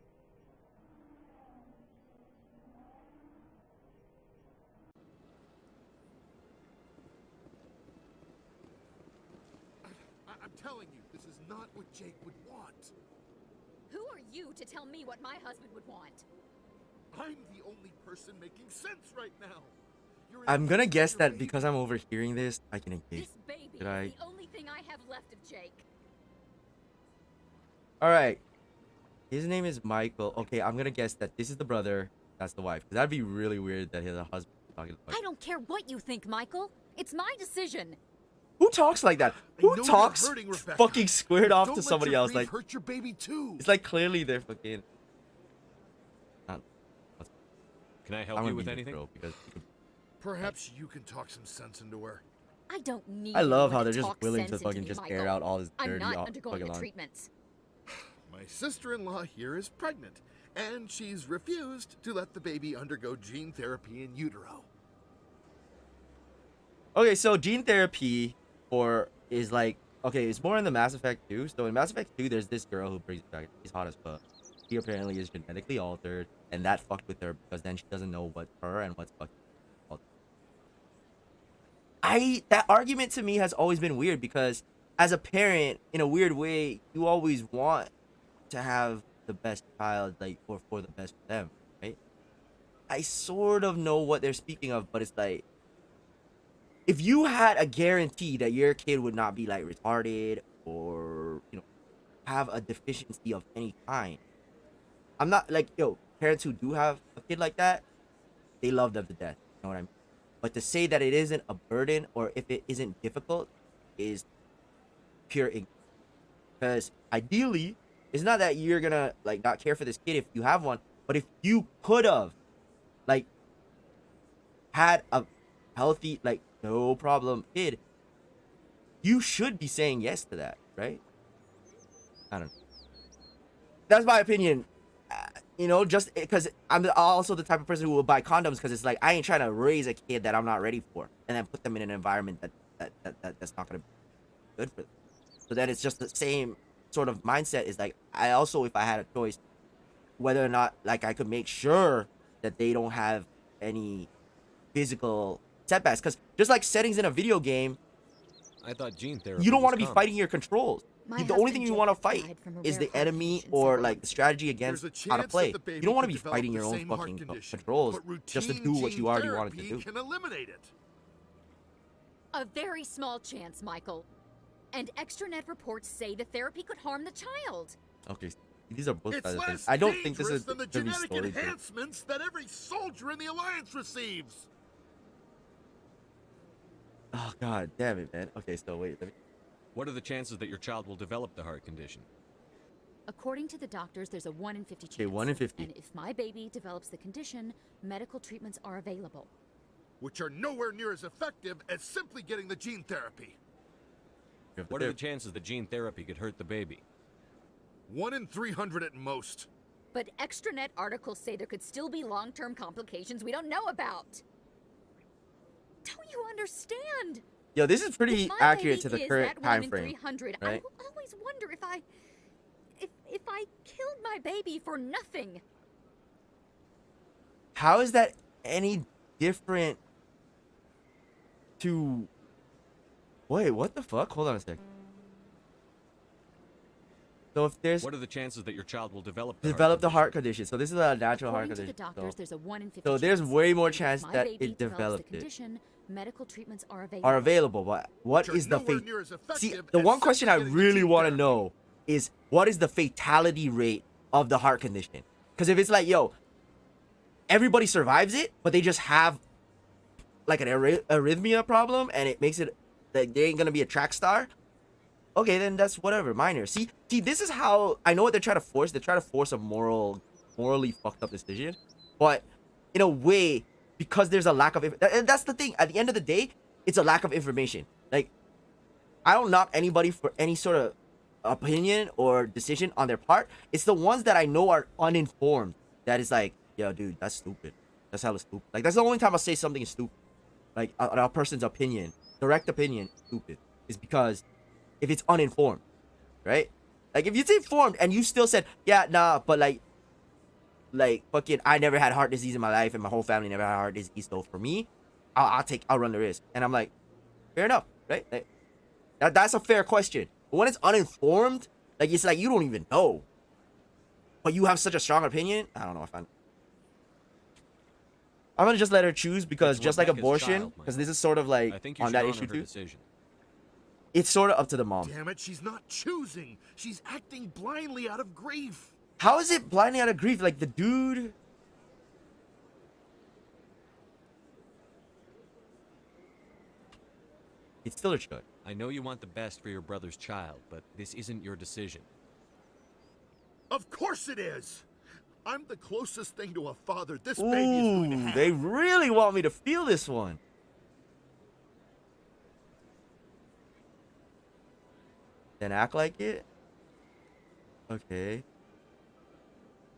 I'm telling you, this is not what Jake would want. Who are you to tell me what my husband would want? I'm the only person making sense right now. I'm gonna guess that because I'm overhearing this, I can engage. This baby Did I? is the only thing I have left of Jake. Alright. His name is Michael. Okay, I'm gonna guess that this is the brother. That's the wife. Because that'd be really weird that his husband is talking about. I don't care what you think, Michael. It's my decision. Who talks like that? Who talks fucking squared off Don't to let somebody your else? grief Like, hurt your baby too. it's like clearly they're fucking. Can I help you with anything? Because Perhaps you can talk some sense into her. I don't need. I love anyone how they're just talk willing to sense fucking into me, just air Michael. out all this I'm dirty not fucking undergoing the line. treatments. My sister-in-law here is pregnant, and she's refused to let the baby undergo gene therapy in utero. Okay, so gene therapy is like, okay, it's more in the Mass Effect 2. So in Mass Effect 2, there's this girl who brings it back. She's hot as fuck. She apparently is genetically altered, and that fucked with her because then she doesn't know what's her and what's fucking altered. that argument to me has always been weird, because as a parent, in a weird way, you always want to have the best child, like, or for the best for them, right? I sort of know what they're speaking of, but it's like, if you had a guarantee that your kid would not be like retarded or, you know, have a deficiency of any kind, I'm not like, yo, parents who do have a kid like that, they love them to death. You know what I mean? But to say that it isn't a burden or if it isn't difficult is pure ignorance. Because ideally, it's not that you're gonna like not care for this kid if you have one, but if you could have like had a healthy, like, no problem kid, you should be saying yes to that, right? I don't know. That's my opinion. You know, just because I'm also the type of person who will buy condoms, because it's like, I ain't trying to raise a kid that I'm not ready for and then put them in an environment that's not gonna be good for them. So then it's just the same sort of mindset. Is like, I also, if I had a choice, whether or not like I could make sure that they don't have any physical setbacks, because just like settings in a video game, I thought gene therapy you don't want to was be common. fighting your controls. The only thing you want to fight is the enemy or like the strategy against how to play. You don't want to be fighting your own fucking controls just to do what you already wanted to do. Can eliminate it. A very small chance, Michael. And extranet reports say the therapy could harm the child. Okay, these are both It's sides of things. less I don't think this dangerous is than the gonna be genetic story. enhancements that every soldier in the Alliance receives. Oh god damn it, man. Okay, so wait, let me... What are the chances that your child will develop the heart condition? According to the doctors, there's a 1 in 50 chance. Okay, 1 in 50. And if my baby develops the condition, medical treatments are available. Which are nowhere near as effective as simply getting the gene therapy. What are the chances that gene therapy could hurt the baby? 1 in 300 at most. But extranet articles say there could still be long-term complications we don't know about. Don't you understand? Yo, this is pretty If my accurate to baby the is current that 1 time in frame, 300, I right? will always wonder if I killed my baby for nothing. How is that any different to... Wait, what the fuck? Hold on a sec. So if there's... What are the chances that your child will develop the heart condition? So this is a natural heart According to condition. the doctors, there's a 1 in 50 So there's chance. way more If chance my that baby it develops developed the it. condition, medical treatments are available. Are available, but what Which is are the nowhere fate? near as effective See, the as one question I simply getting the really gene want to therapy. know is, what is the fatality rate of the heart condition? Because if it's like, yo, everybody survives it, but they just have like an arrhythmia problem, and it makes it like they ain't gonna be a track star. Okay, then that's whatever, minor. See, this is how I know what they're trying to force. They're trying to force a morally fucked up decision, but in a way, because there's a lack of, and that's the thing. At the end of the day, it's a lack of information. Like, I don't knock anybody for any sort of opinion or decision on their part. It's the ones that I know are uninformed that is like, yo, dude, that's stupid. That's hella stupid. Like, that's the only time I'll say something is stupid. Like, a person's opinion, direct opinion, stupid, is because if it's uninformed, right? Like, if it's informed and you still said, yeah, nah, but like fucking, I never had heart disease in my life and my whole family never had heart disease, so for me, I'll run the risk. And I'm like, fair enough, right? Like, that's a fair question. But when it's uninformed, like, it's like you don't even know, but you have such a strong opinion. I don't know if I'm gonna just let her choose, because It's just like Rebecca's abortion, child, because this is sort of like I think you on should that honor issue her too. decision. It's sort of up to the mom. Damn it, she's not choosing. She's acting blindly out of grief. How is it blindly out of grief? Like, the dude... It's still a choice. I know you want the best for your brother's child, but this isn't your decision. Of course it is. I'm the closest thing to a father this baby is going to Ooh, have. they really want me to feel this one. Then act like it? Okay.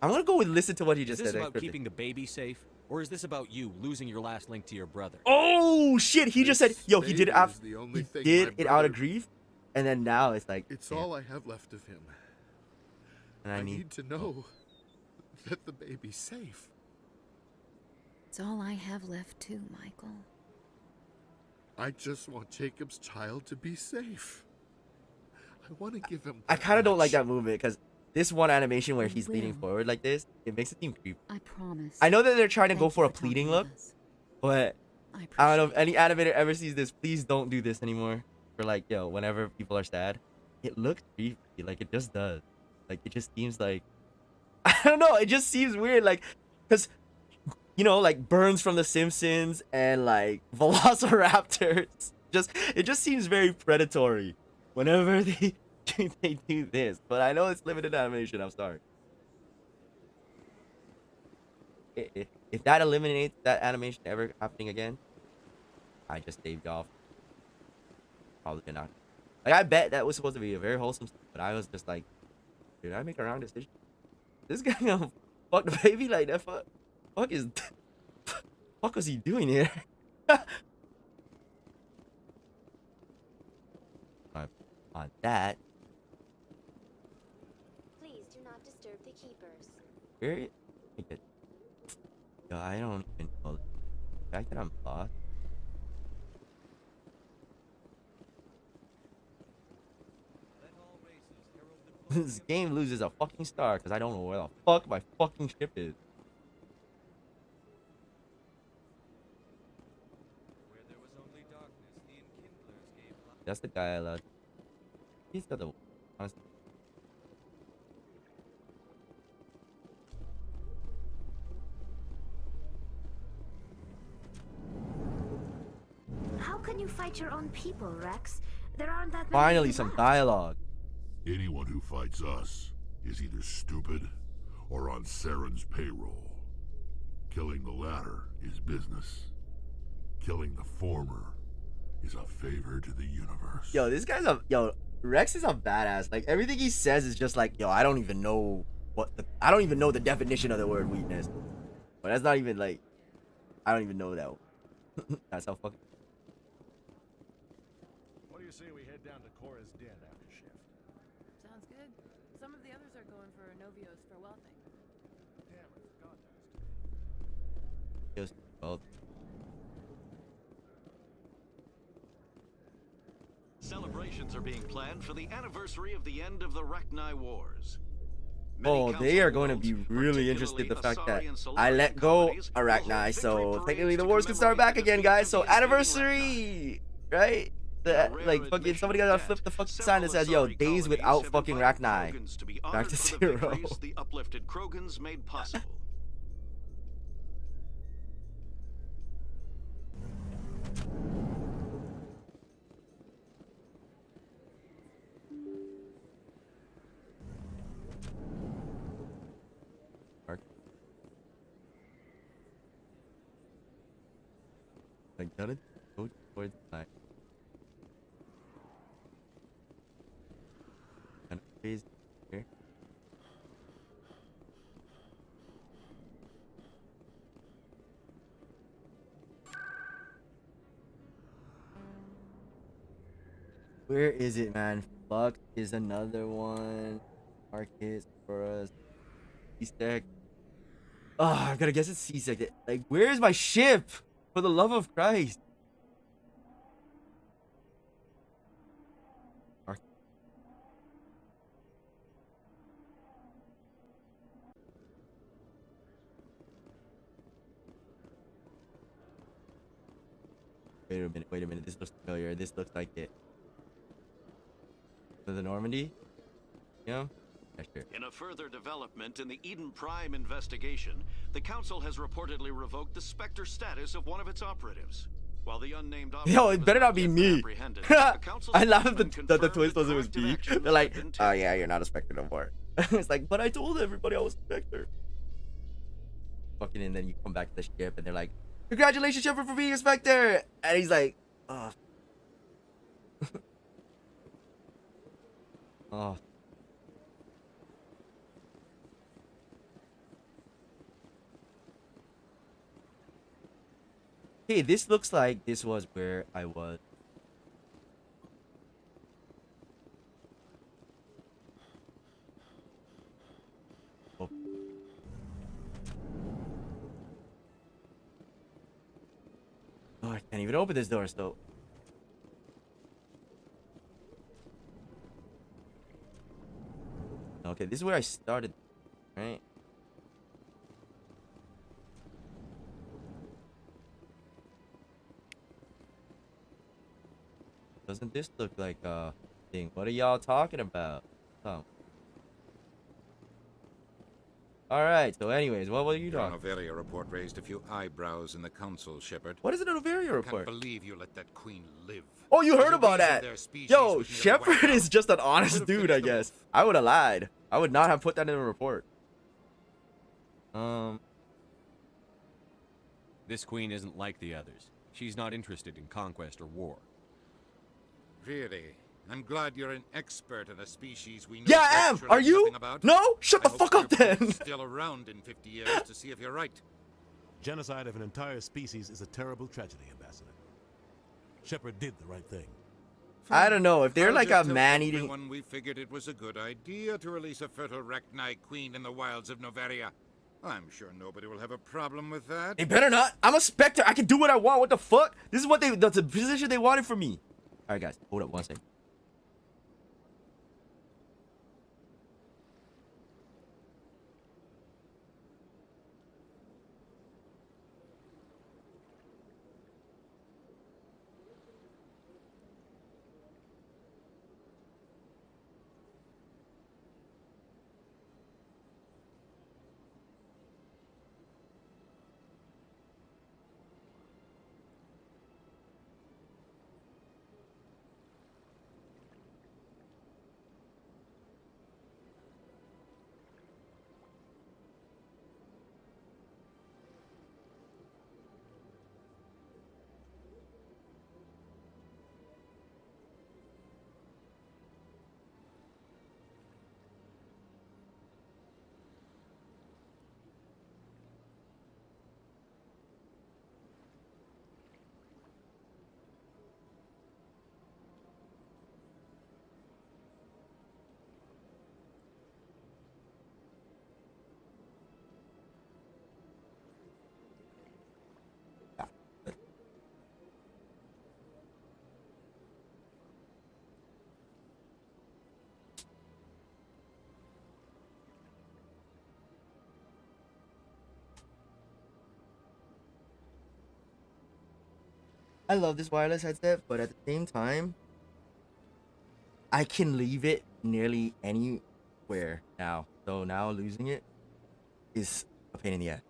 I'm gonna go with listen to what he just Is this said. about keeping the baby safe, or is this about you losing your last link to your brother? Oh shit! He just said, "Yo, he did it. baby is the only He thing did my it out of brother- grief," and then now it's like, It's damn. all I have left of him. And I I need to know that the baby's safe. It's all I have left too, Michael. I just want Jacob's child to be safe. I want to give him. I kind of don't like that movement because this one animation where I he's leaning will. forward like this, it makes it seem creepy. I promise. I know that they're trying to go Thank for you a for talking pleading with look, us. but I I don't know if any animator ever sees this. Please don't do this anymore. For like, yo, whenever people are sad, it looks creepy. Like it just does. Like it just seems like I don't know. It just seems weird. Like, cause you know, like Burns from The Simpsons and like Velociraptors. It just seems very predatory whenever they do this. But I know it's limited animation. I'm sorry. If that eliminates that animation ever happening again, I just staved off. Probably not. Like I bet that was supposed to be a very wholesome, but I was just like, did I make a wrong decision? This guy gonna fuck the baby like that? Fuck was he doing here? On that. Please do not disturb the keepers. Where? Yo, I don't even know. The fact that I'm lost. This game loses a fucking star because I don't know where the fuck my fucking ship is. That's the guy I love. He's got the honestly. How can you fight your own people, Rex? There aren't that many. Finally, some dialogue. Anyone who fights us is either stupid or on Saren's payroll. Killing the latter is business. Killing the former is a favor to the universe. Yo, this guy's a Rex is a badass. Like everything he says is just like, yo, I don't even know I don't even know the definition of the word weakness. But that's not even like I don't even know that. That's how fucking. What do you say we head down to Cora's den after shift? Sounds good. Some of the others are going for Novios farewell thing. Damn, I forgot that. Just well. Celebrations are being planned for the anniversary of the end of the Rachni Wars. Oh, they are going to be really interested in the fact that I let go Arachni, so technically the wars can start back again, guys. So anniversary, right? Like fucking somebody gotta flip the fucking sign that says, "Yo, days without fucking Rachni." Back to 0. The uplifted Krogans made possible. I gotta go towards my and phase here. Where is it, man? Fuck is another one. Market for us. Easter egg. Oh, I gotta guess it's C-Sec. Like, where's my ship? For the love of Christ. Wait a minute. This looks familiar. This looks like it. The Normandy? Yeah? Yeah, sure. In a further development in the Eden Prime investigation, the Council has reportedly revoked the Spectre status of one of its operatives. While the unnamed Yo, it better not be me. I laugh at the twist was it was me. They're like, oh yeah, you're not a Spectre no more. It's like, but I told everybody I was a Spectre. Fucking, and then you come back to the ship and they're like, congratulations, Shepard, for being a Spectre. And he's like, oh. Oh. Hey, this looks like this was where I was. Oh. Oh, I can't even open this door still. Okay, this is where I started, right? Doesn't this look like a thing? What are y'all talking about? Oh. Alright, so anyways, what were you Your talking? Noveria report raised a few eyebrows in the council, Shepard. What is an Noveria report? Can't believe you let that queen live. Oh, you heard There's a about reason that? their species Yo, was nearly Shepard wiped is out. just an honest Could've dude, finished I them guess. I would have lied. I would not have put that in a report. This queen isn't like the others. She's not interested in conquest or war. Really? I'm glad you're an expert in a species we know Yeah, I am. virtually Are you? nothing about. No? Shut the I hope fuck up your then. book's still around in 50 years to see if you're right. Genocide of an entire species is a terrible tragedy, Ambassador. Shepard did the right thing. I don't know. If they're I'll like just a tell man-eating... everyone we figured it was a good idea to release a fertile Rachni queen in the wilds of Noveria. I'm sure nobody will have a problem with that. They better not. I'm a Spectre. I can do what I want. What the fuck? This is what they... That's the position they wanted from me. Alright, guys. Hold up one second. I love this wireless headset, but at the same time, I can leave it nearly anywhere now. So now losing it is a pain in the ass.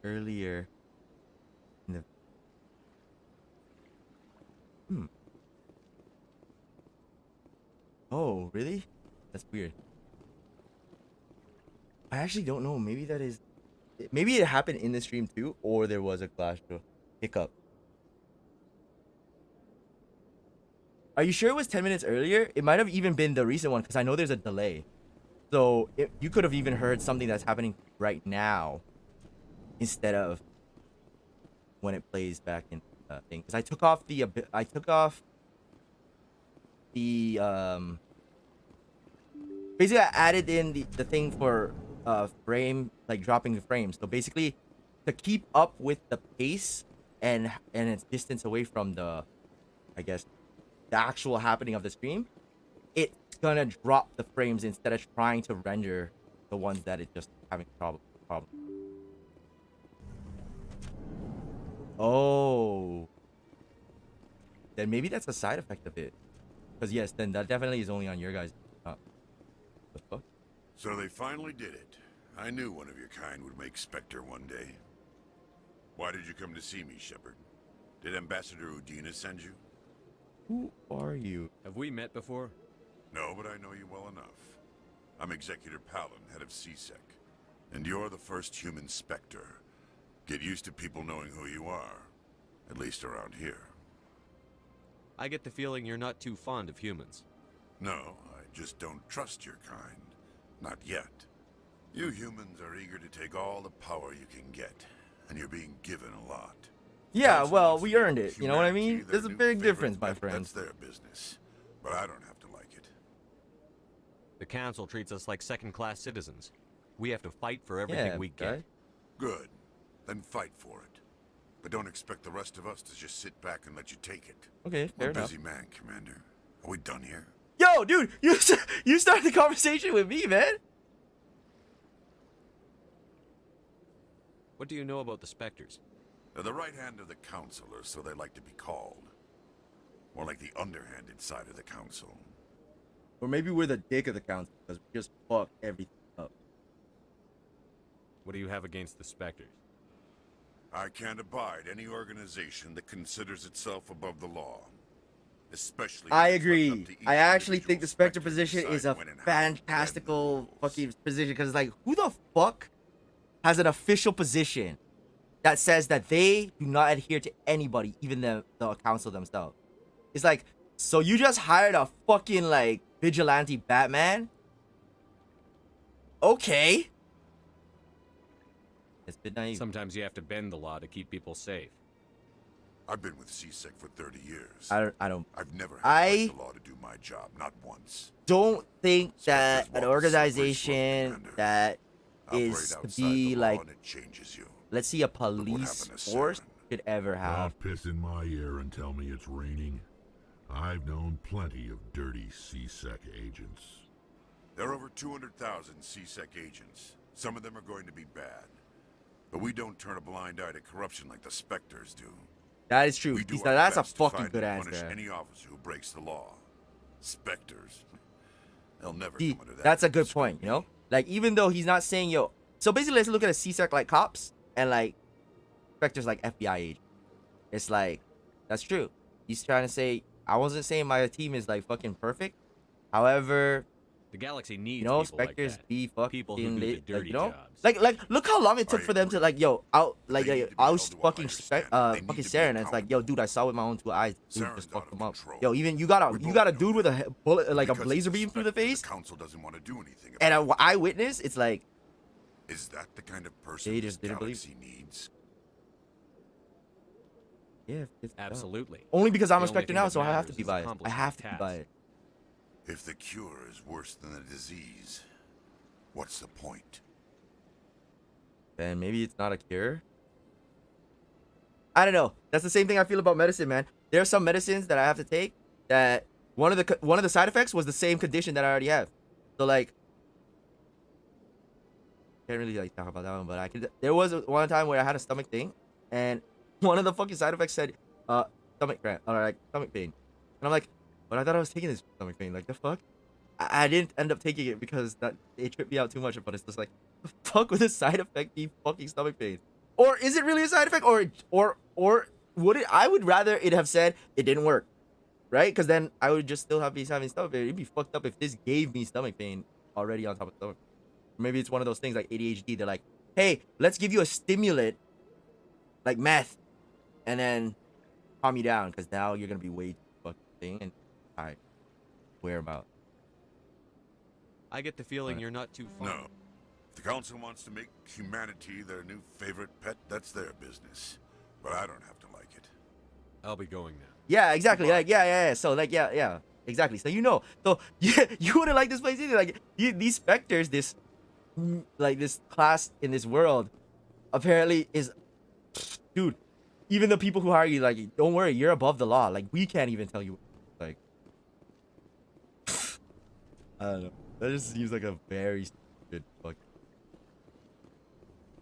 Earlier in the... Oh, really? That's weird. I actually don't know. Maybe that is... Maybe it happened in the stream too, or there was a Clash hiccup. Are you sure it was 10 minutes earlier? It might have even been the recent one, because I know there's a delay. So you could have even heard something that's happening right now instead of when it plays back in the thing. Because I took off the... Basically, I added in the thing for frame, like dropping the frames. So basically, to keep up with the pace and its distance away from the, I guess, the actual happening of the stream, it's gonna drop the frames instead of trying to render the ones that it's just having problem. Oh, then maybe that's a side effect of it. Because yes, then that definitely is only on your guys. The fuck? So they finally did it. I knew one of your kind would make Spectre one day. Why did you come to see me, Shepard? Did Ambassador Udina send you? Who are you? Have we met before? No, but I know you well enough. I'm Executor Palin, head of CSEC. And you're the first human Spectre. Get used to people knowing who you are. At least around here. I get the feeling you're not too fond of humans. No, I just don't trust your kind. Not yet. You humans are eager to take all the power you can get, and you're being given a lot. Yeah, well, we earned it. You know what I mean? There's a big difference, my friend. That's their business. But I don't have to like it. The council treats us like second-class citizens. We have to fight for everything we get. Good. Then fight for it. But don't expect the rest of us to just sit back and let you take it. Okay, fair I'm a enough. busy man, Commander. Are we done here? Yo, dude, you started the conversation with me, man. What do you know about the Spectres? They're the right hand of the Council, or so they like to be called. More like the underhanded side of the Council. Or maybe we're the dick of the council because we just fuck everything up. What do you have against the Spectres? I can't abide any organization that considers itself above the law. Especially I when it's left agree. up to each I actually individual think the Spectre Spectre to position decide is a when and how to fantastical fucking position because, like, who the fuck has an official position that says that they do not adhere to anybody, even the council themselves? It's like, so you just hired a fucking, like, vigilante Batman? Okay. It's a bit naive. Sometimes you have to bend the law to keep people safe. I've been with CSEC for 30 years. I've never had to break the law to do my job, not once. Don't think that Spectres an walk a slippery organization slope, Commander. that Operate is to outside be the law like, and it changes you. let's see, a what happened police to force could ever have. Oh, Don't piss in my ear and tell me it's raining. I've known plenty of dirty CSEC agents. There are over 200,000 CSEC agents. Some of them are going to be bad. But we don't turn a blind eye to corruption like the Spectres do. That is true. We do He's- our that's a best to fucking find good and punish answer. any officer who breaks the law. Spectres, they'll never See, come under that. that's a good point, you know? Like, even though he's not saying, yo, so basically let's look at a CSEC like cops and like Spectre's like FBI agent. It's like, that's true. He's trying to say, I wasn't saying my team is like fucking perfect. However, the galaxy needs you know, people like Spectres that. be fucking People who do the lit, like, dirty you know? jobs. Like look how long it took for them to like, yo, out like oust fucking fucking Saren, and it's like, yo, dude, I saw with my own two eyes, dude, just fucked them up. Yo, even you got a dude with a bullet, like a laser beam through the face, The council doesn't want to do anything and about an eyewitness. It's like, it. Is that the kind of person they this just didn't believe. galaxy needs? Yeah, it's Absolutely. only because I'm The a only Spectre thing now, that so I have to matters be is biased. I accomplishing have the to be task. biased. If the cure is worse than the disease, what's the point? Then maybe it's not a cure. I don't know. That's the same thing I feel about medicine, man. There are some medicines that I have to take that one of the side effects was the same condition that I already have. So like, can't really like talk about that one, but I could. There was one time where I had a stomach thing, and one of the fucking side effects said stomach cramp or like stomach pain, and I'm like, but I thought I was taking this stomach pain. Like the fuck. I didn't end up taking it because that it tripped me out too much. But it's just like, the fuck would a side effect be fucking stomach pain? Or is it really a side effect? Or would it? I would rather it have said it didn't work, right? Because then I would just still have be having stomach pain. It'd be fucked up if this gave me stomach pain already on top of stomach. Maybe it's one of those things like ADHD. They're like, hey, let's give you a stimulant, like meth, and then calm you down because now you're gonna be way too fucking thing and I wear them out. I get the feeling you're not too far. No. If the council wants to make humanity their new favorite pet, that's their business. But I don't have to like it. I'll be going now. Yeah, exactly. Like, yeah. So, like, yeah, exactly. So, you know, so yeah, you wouldn't like this place either. Like, these Spectres, this class in this world, apparently is, dude. Even the people who hire you, like, don't worry, you're above the law. Like, we can't even tell you, like, I don't know. That just seems like a very stupid fucking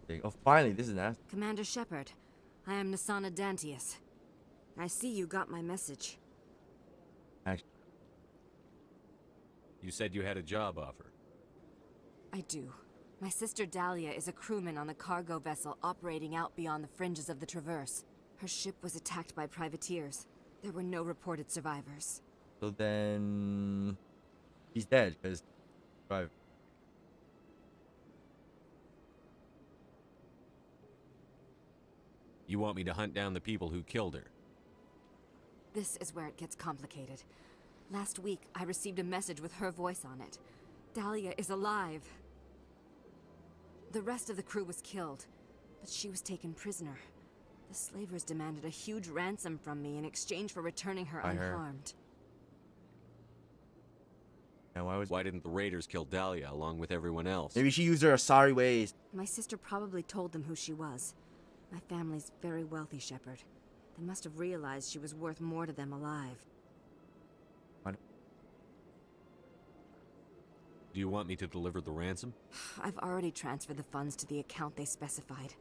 thing. Oh, finally, this is an ass. Commander Shepard, I am Nasana Dantius. I see you got my message. Actually, You said you had a job offer. I do. My sister Dahlia is a crewman on the cargo vessel operating out beyond the fringes of the Traverse. Her ship was attacked by privateers. There were no reported survivors. so then he's dead because private. You want me to hunt down the people who killed her? This is where it gets complicated. Last week, I received a message with her voice on it. Dahlia is alive. The rest of the crew was killed, but she was taken prisoner. The slavers demanded a huge ransom from me in exchange for returning her By her. unharmed. And why didn't the raiders kill Dahlia along with everyone else? Maybe she used her sorry ways. My sister probably told them who she was. My family's very wealthy, Shepard. They must have realized she was worth more to them alive. Do you want me to deliver the ransom? I've already transferred the funds to the account they specified.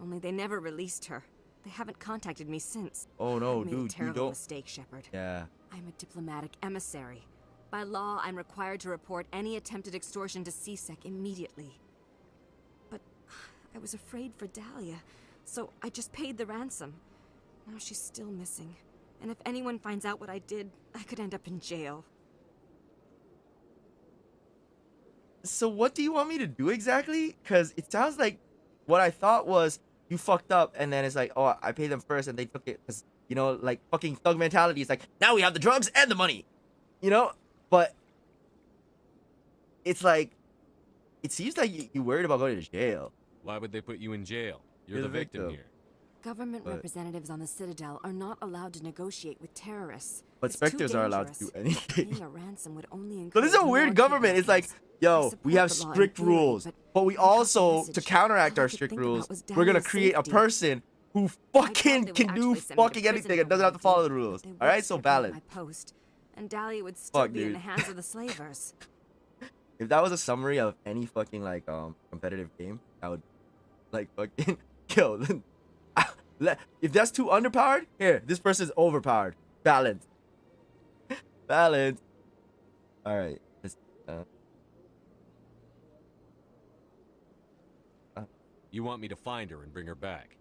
Only they never released her. They haven't contacted me since. Oh no, I made dude, a terrible you don't. mistake, Shepard. Yeah. I'm a diplomatic emissary. By law, I'm required to report any attempted extortion to CSEC immediately. But I was afraid for Dahlia, so I just paid the ransom. Now she's still missing. And if anyone finds out what I did, I could end up in jail. So what do you want me to do exactly? Because it sounds like what I thought was you fucked up, and then it's like, oh, I paid them first, and they took it. Because, you know, like fucking thug mentality. It's like, now we have the drugs and the money. You know? But it's like, it seems like you worried about going to jail. Why would they put you in jail? You're the victim here. Government representatives on the Citadel are not allowed to negotiate with terrorists. But It's too Spectres are allowed to do dangerous. anything. Paying a ransom would only So this is a encourage weird more government. It's like, yo, we have the law in strict theory, rules, but we also, to counteract our strict rules, we're gonna create a person who fucking can do fucking anything and doesn't have to follow the rules. All right, so balance. my post, and Dahlia would still Fuck, be in dude. the hands of the slavers. If that was a summary of any fucking like competitive game, I would like fucking kill. If that's too underpowered, here, this person's overpowered. Balance. Balance. All right. You want me to find her and bring her back?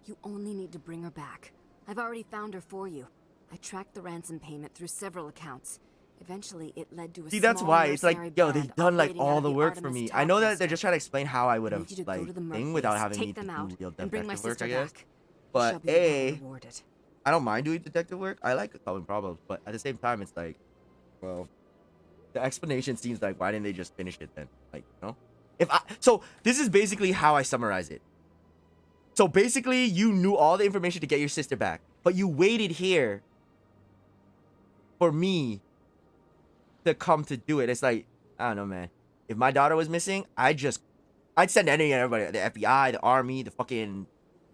You only need to bring her back. I've already found her for you. I tracked the ransom payment through several accounts. Eventually, it led to a See, that's small why it's like, mercenary yo, band they've done like operating out all of the work for Artemis me. Tower I know that cluster. they're just trying to explain how I would I have need you to go like to the thing without Mercury's, having me take them do out, real and bring my detective work, sister I guess. back. She'll But be well A, rewarded. I don't mind doing detective work. I like solving problems, but at the same time, it's like, well, the explanation seems like, why didn't they just finish it then? Like, you know? So this is basically how I summarize it. So basically, you knew all the information to get your sister back, but you waited here for me to come to do it. It's like, I don't know, man. If my daughter was missing, I'd send any and everybody, the FBI, the army, the fucking,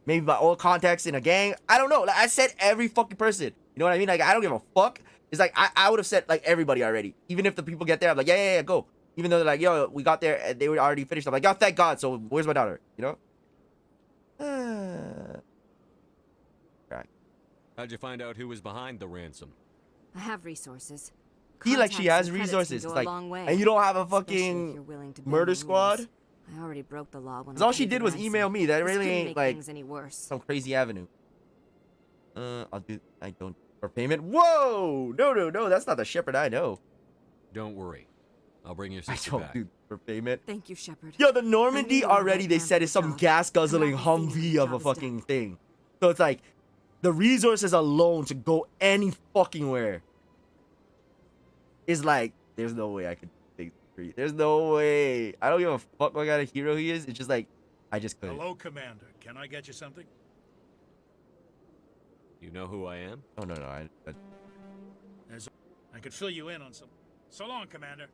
maybe my old contacts in a gang. I don't know. Like, I sent every fucking person. You know what I mean? Like, I don't give a fuck. It's like, I would have sent like everybody already. Even if the people get there, I'm like, yeah, go. Even though they're like, yo, we got there and they were already finished. I'm like, oh, thank God. So where's my daughter? You know? Right. How'd you find out who was behind the ransom? I have resources. See, like, she has Contacts and credits resources. can It's go a like, long way, and you don't have a especially if fucking you're willing to bend murder the squad. rules. I already broke the law when 'Cause I all she paid the did was ransom. email me. That This really couldn't ain't make like things any worse. some crazy avenue. I don't for payment. Whoa, no, that's not the Shepherd I know. Don't worry. I'll bring your I sister don't back. do for payment. Thank you, Shepard. Yo, the Normandy already they said is some job. gas guzzling Come on, Humvee the of a job is fucking thing. So it's like the resources alone to go any fucking where is like, there's no way I could think free. There's no way. I don't give a fuck what kind of hero he is. It's just like, I just couldn't. Hello, Commander. Can I get you something? You know who I am? Oh no, I could fill you in on some. So long, Commander.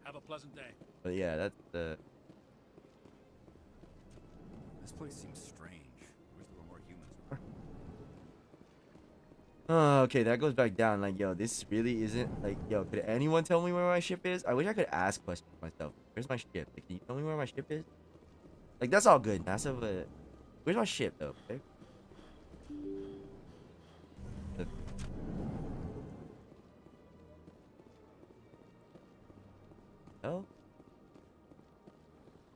Have a pleasant day. but yeah, that's the. This place seems strange. Wish there were more humans. Oh, okay, that goes back down. Like, yo, this really isn't like, yo, could anyone tell me where my ship is? I wish I could ask questions myself. Where's my ship? Like, can you tell me where my ship is? Like, that's all good, NASA, but where's my ship though? Okay. Oh.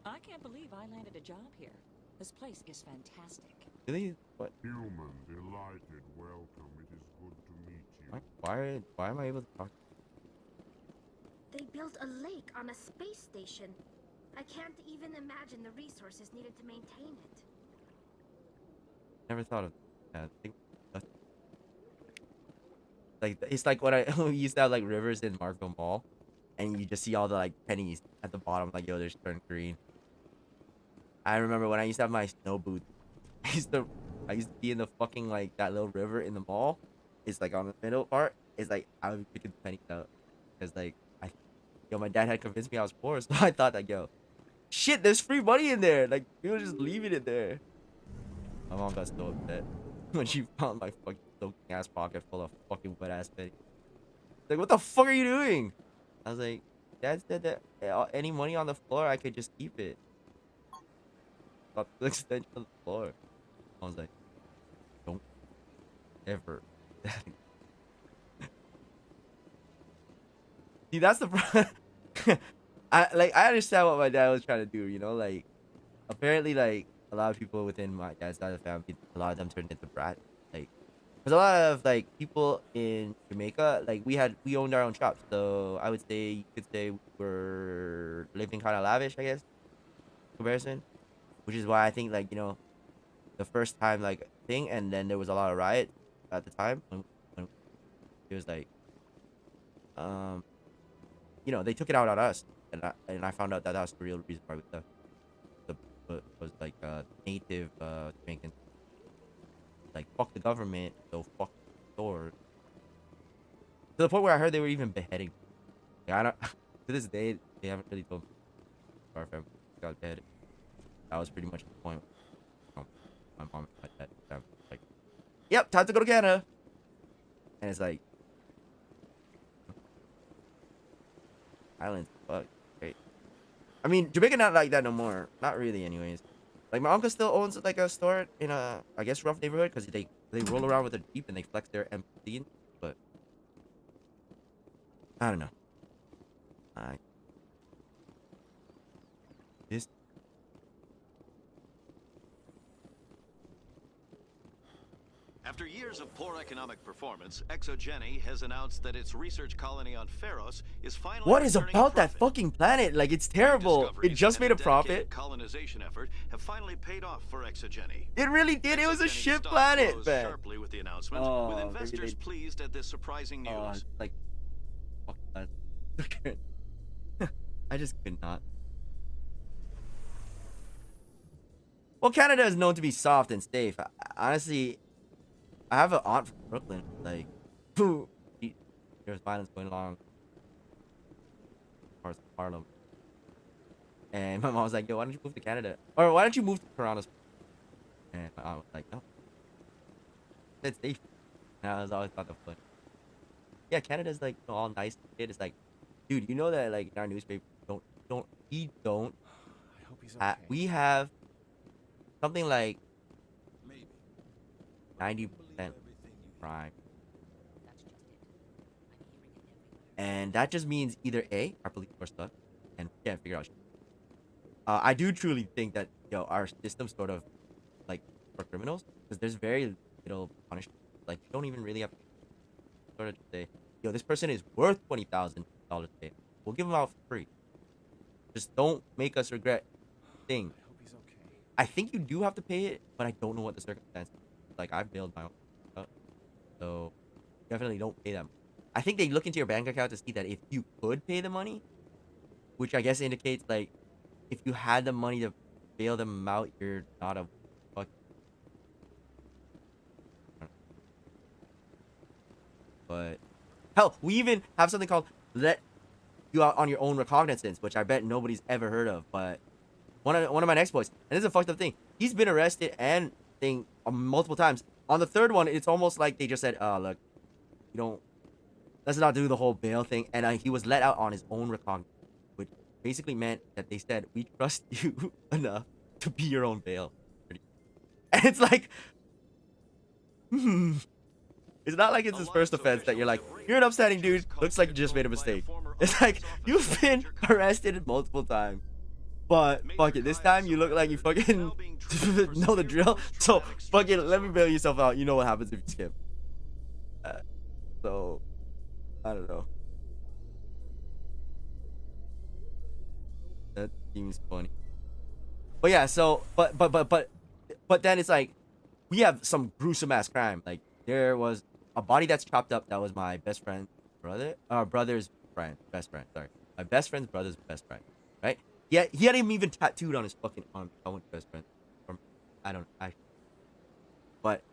I can't believe I landed a job here. This place is fantastic. Really? What? Human, delighted, welcome. It is good to meet you. Why am I able to talk? They built a lake on a space station. I can't even imagine the resources needed to maintain it. Never thought of that. Like, it's like when we used to have like rivers in Marco Mall, and you just see all the like pennies at the bottom, like, yo, they're turned green. I remember when I used to have my snow boots. I used to be in the fucking like that little river in the mall. It's like on the middle part. It's like I would be picking pennies out, cause like my dad had convinced me I was poor, so I thought like, yo, shit, there's free money in there. Like, people just leaving it there. My mom got so upset when she found my fucking soaking ass pocket full of fucking wet ass pennies. Like, what the fuck are you doing? I was like, Dad said that any money on the floor, I could just keep it. About the extension of the floor. I was like, don't ever. See, that's the I understand what my dad was trying to do, you know, like apparently like a lot of people within my dad's side of the family, a lot of them turned into brats. Like there's a lot of like people in Jamaica, like we owned our own shops, so I would say you could say we're living kind of lavish, I guess, in comparison, which is why I think like, you know, the first time like thing, and then there was a lot of riot at the time when it was like you know, they took it out on us, and I found out that was the real reason why we left. Was like native Jamaicans, like fuck the government, so fuck the stores. To the point where I heard they were even beheading. Yeah, I don't. To this day, they haven't really told me our family got beheaded. That was pretty much the point. My mom and my dad like, yep, time to go to Canada, and it's like. Islands, fuck, great. I mean, Jamaica not like that no more. Not really, anyways. Like my uncle still owns like a store in a, I guess, rough neighborhood because they roll around with a Jeep and they flex their empty. But I don't know. This. After years of poor economic performance, Exogeny has announced that its research colony on Pharos is finally What is returning about a that profit. fucking planet? Like, it's terrible. It just made a profit. Dedicated colonization effort have finally paid off for Exogeny. It really did. It was a Exogeny shit stock planet, rose man. sharply with the announcement, with investors pleased at this surprising news. Like, fuck that. I just could not. Well, Canada is known to be soft and safe. Honestly, I have an aunt from Brooklyn. Like, there's violence going along parts of Harlem. And my mom was like, yo, why don't you move to Canada? Or why don't you move to Toronto? And my aunt was like, no. It's safe. And I was always thought that was funny. Yeah, Canada's like, you know, all nice and shit. It's like, dude, you know that like in our newspaper, we have something like 90% crime. And that just means either A, our police are stuck and we can't figure out shit. I do truly think that, yo, our system sort of like for criminals, because there's very little punishment. Like, you don't even really have to sort of say, yo, this person is worth $20,000 a day. We'll give them out for free. Just don't make us regret things. I think you do have to pay it, but I don't know what the circumstances. Like, I bailed my own stuff, so definitely don't pay them. I think they look into your bank account to see that if you could pay the money, which I guess indicates like if you had the money to bail them out, you're not a fuck. But hell, we even have something called let you out on your own recognizance, which I bet nobody's ever heard of. But one of my next boys, and this is a fucked up thing. He's been arrested and thing multiple times. On the third one, it's almost like they just said, look, you don't, let's not do the whole bail thing. And he was let out on his own recognizance, which basically meant that they said, we trust you enough to be your own bail. And it's like, it's not like it's his first offense that you're like, you're an upstanding dude, looks like you just made a mistake. It's like, you've been arrested multiple times. But fuck it, this time you look like you fucking know the drill. So fuck it, let me bail yourself out. You know what happens if you skip. So I don't know. That seems funny. But yeah, so but then it's like we have some gruesome ass crime. Like there was a body that's chopped up. That was my best friend's brother, brother's friend, best friend. Sorry, my best friend's brother's best friend. Right. Yeah, he had him even tattooed on his fucking arm. I went to best friend. I don't know. But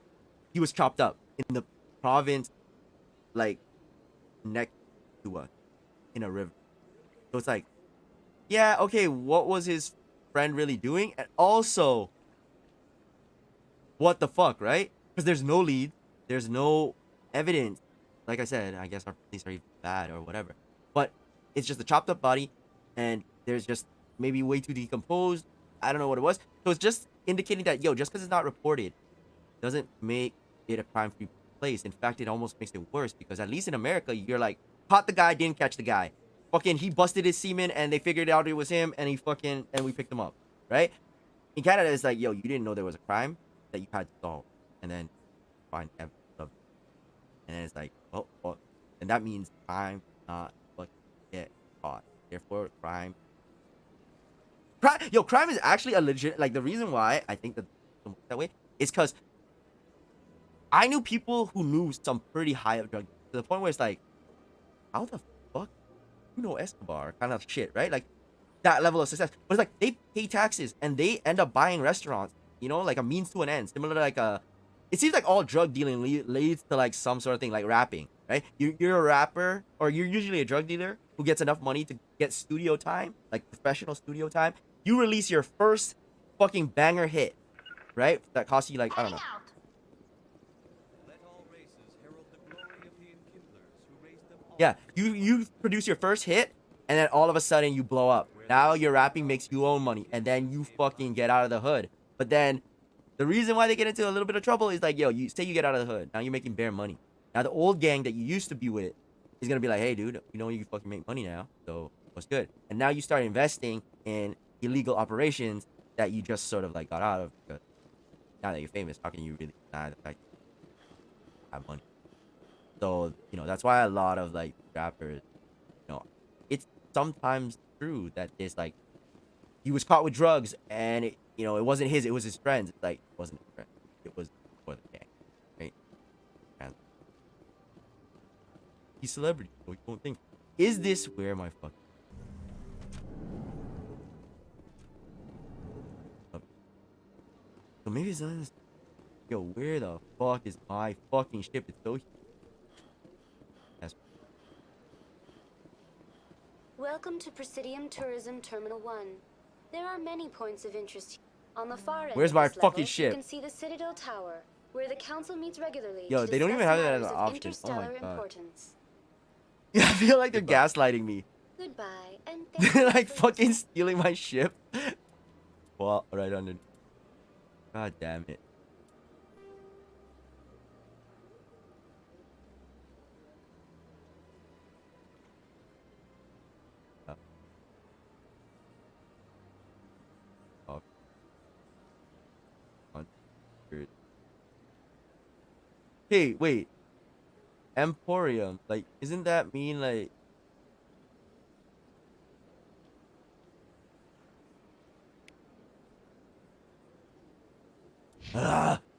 he was chopped up in the province, like next to us, in a river. So it's like, yeah, okay, what was his friend really doing? And also, what the fuck, right? Because there's no lead, there's no evidence. Like I said, I guess our police are even bad or whatever. But it's just a chopped up body, and there's just maybe way too decomposed. I don't know what it was. So it's just indicating that, yo, just because it's not reported doesn't make it a crime-free place. In fact, it almost makes it worse, because at least in America, you're like, caught the guy, didn't catch the guy. Fucking, he busted his semen, and they figured out it was him, and and we picked him up, right? In Canada, it's like, yo, you didn't know there was a crime that you had to solve, and then find evidence of it. And then it's like, oh, well, and that means crime not fucking get caught. Therefore, crime, crime is actually a legit, like, the reason why I think that way is because I knew people who knew some pretty high up drug to the point where it's like, how the fuck you know Escobar kind of shit, right? Like that level of success. But it's like they pay taxes and they end up buying restaurants, you know, like a means to an end, similar to like a. It seems like all drug dealing leads to like some sort of thing, like rapping, right? You're a rapper, or you're usually a drug dealer who gets enough money to get studio time, like professional studio time. You release your first fucking banger hit, right? That costs you like, I don't know. Yeah, you produce your first hit, and then all of a sudden you blow up. Now your rapping makes you own money, and then you fucking get out of the hood. But then the reason why they get into a little bit of trouble is like, yo, you say you get out of the hood. Now you're making bare money. Now the old gang that you used to be with is gonna be like, hey, dude, you know you fucking make money now, so what's good? And now you start investing in illegal operations that you just sort of like got out of. Because now that you're famous, how can you really deny the fact that you have money? So, you know, that's why a lot of like rappers, you know, it's sometimes true that there's like, he was caught with drugs and it, you know, it wasn't his, it was his friends. It's like, it wasn't his friend, it was for the gang, right? And he's celebrity, so you don't think, is this where my fucking, so maybe it's not this, yo, where the fuck is my fucking ship? It's so huge. Welcome to Presidium Tourism Terminal 1. There are many points of interest. On the far end Where's of my this fucking level, ship? You can see the Citadel Tower, where the council meets regularly. Yo, to they don't even discuss have that as matters an of option. Oh my interstellar god. importance. Yeah, I feel like they're gaslighting me. Goodbye, and They're like fucking stealing my ship. Well, right under. God damn it. Hey, wait. Emporium. Like, isn't that mean like...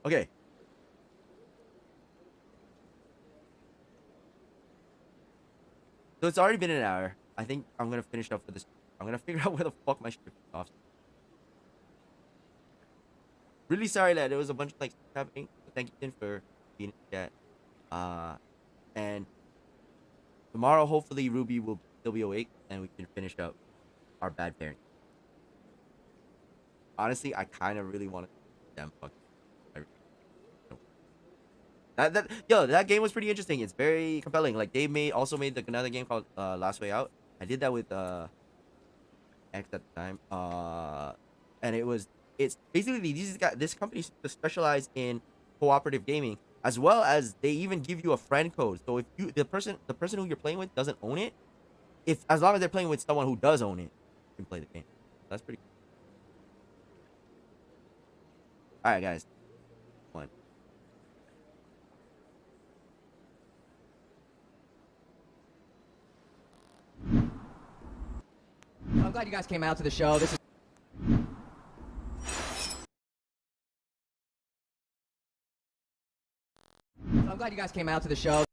Okay. So it's already been an hour. I think I'm gonna finish up with this. I'm gonna figure out where the fuck my ship is off. Really sorry that there was a bunch of like stuff happening. Thank you, Tin, for being in the chat. And tomorrow, hopefully, Ruby will still be awake and we can finish up our bad pairing. Honestly, I kind of really want to damn fuck. That game was pretty interesting. It's very compelling. Like they also made like another game called Last Way Out. I did that with X at the time. And it's basically this company specialized in cooperative gaming, as well as they even give you a friend code. So if the person who you're playing with doesn't own it, as long as they're playing with someone who does own it, you can play the game. That's pretty cool. All right, guys. One. I'm glad you guys came out to the show. I'm glad you guys came out to the show.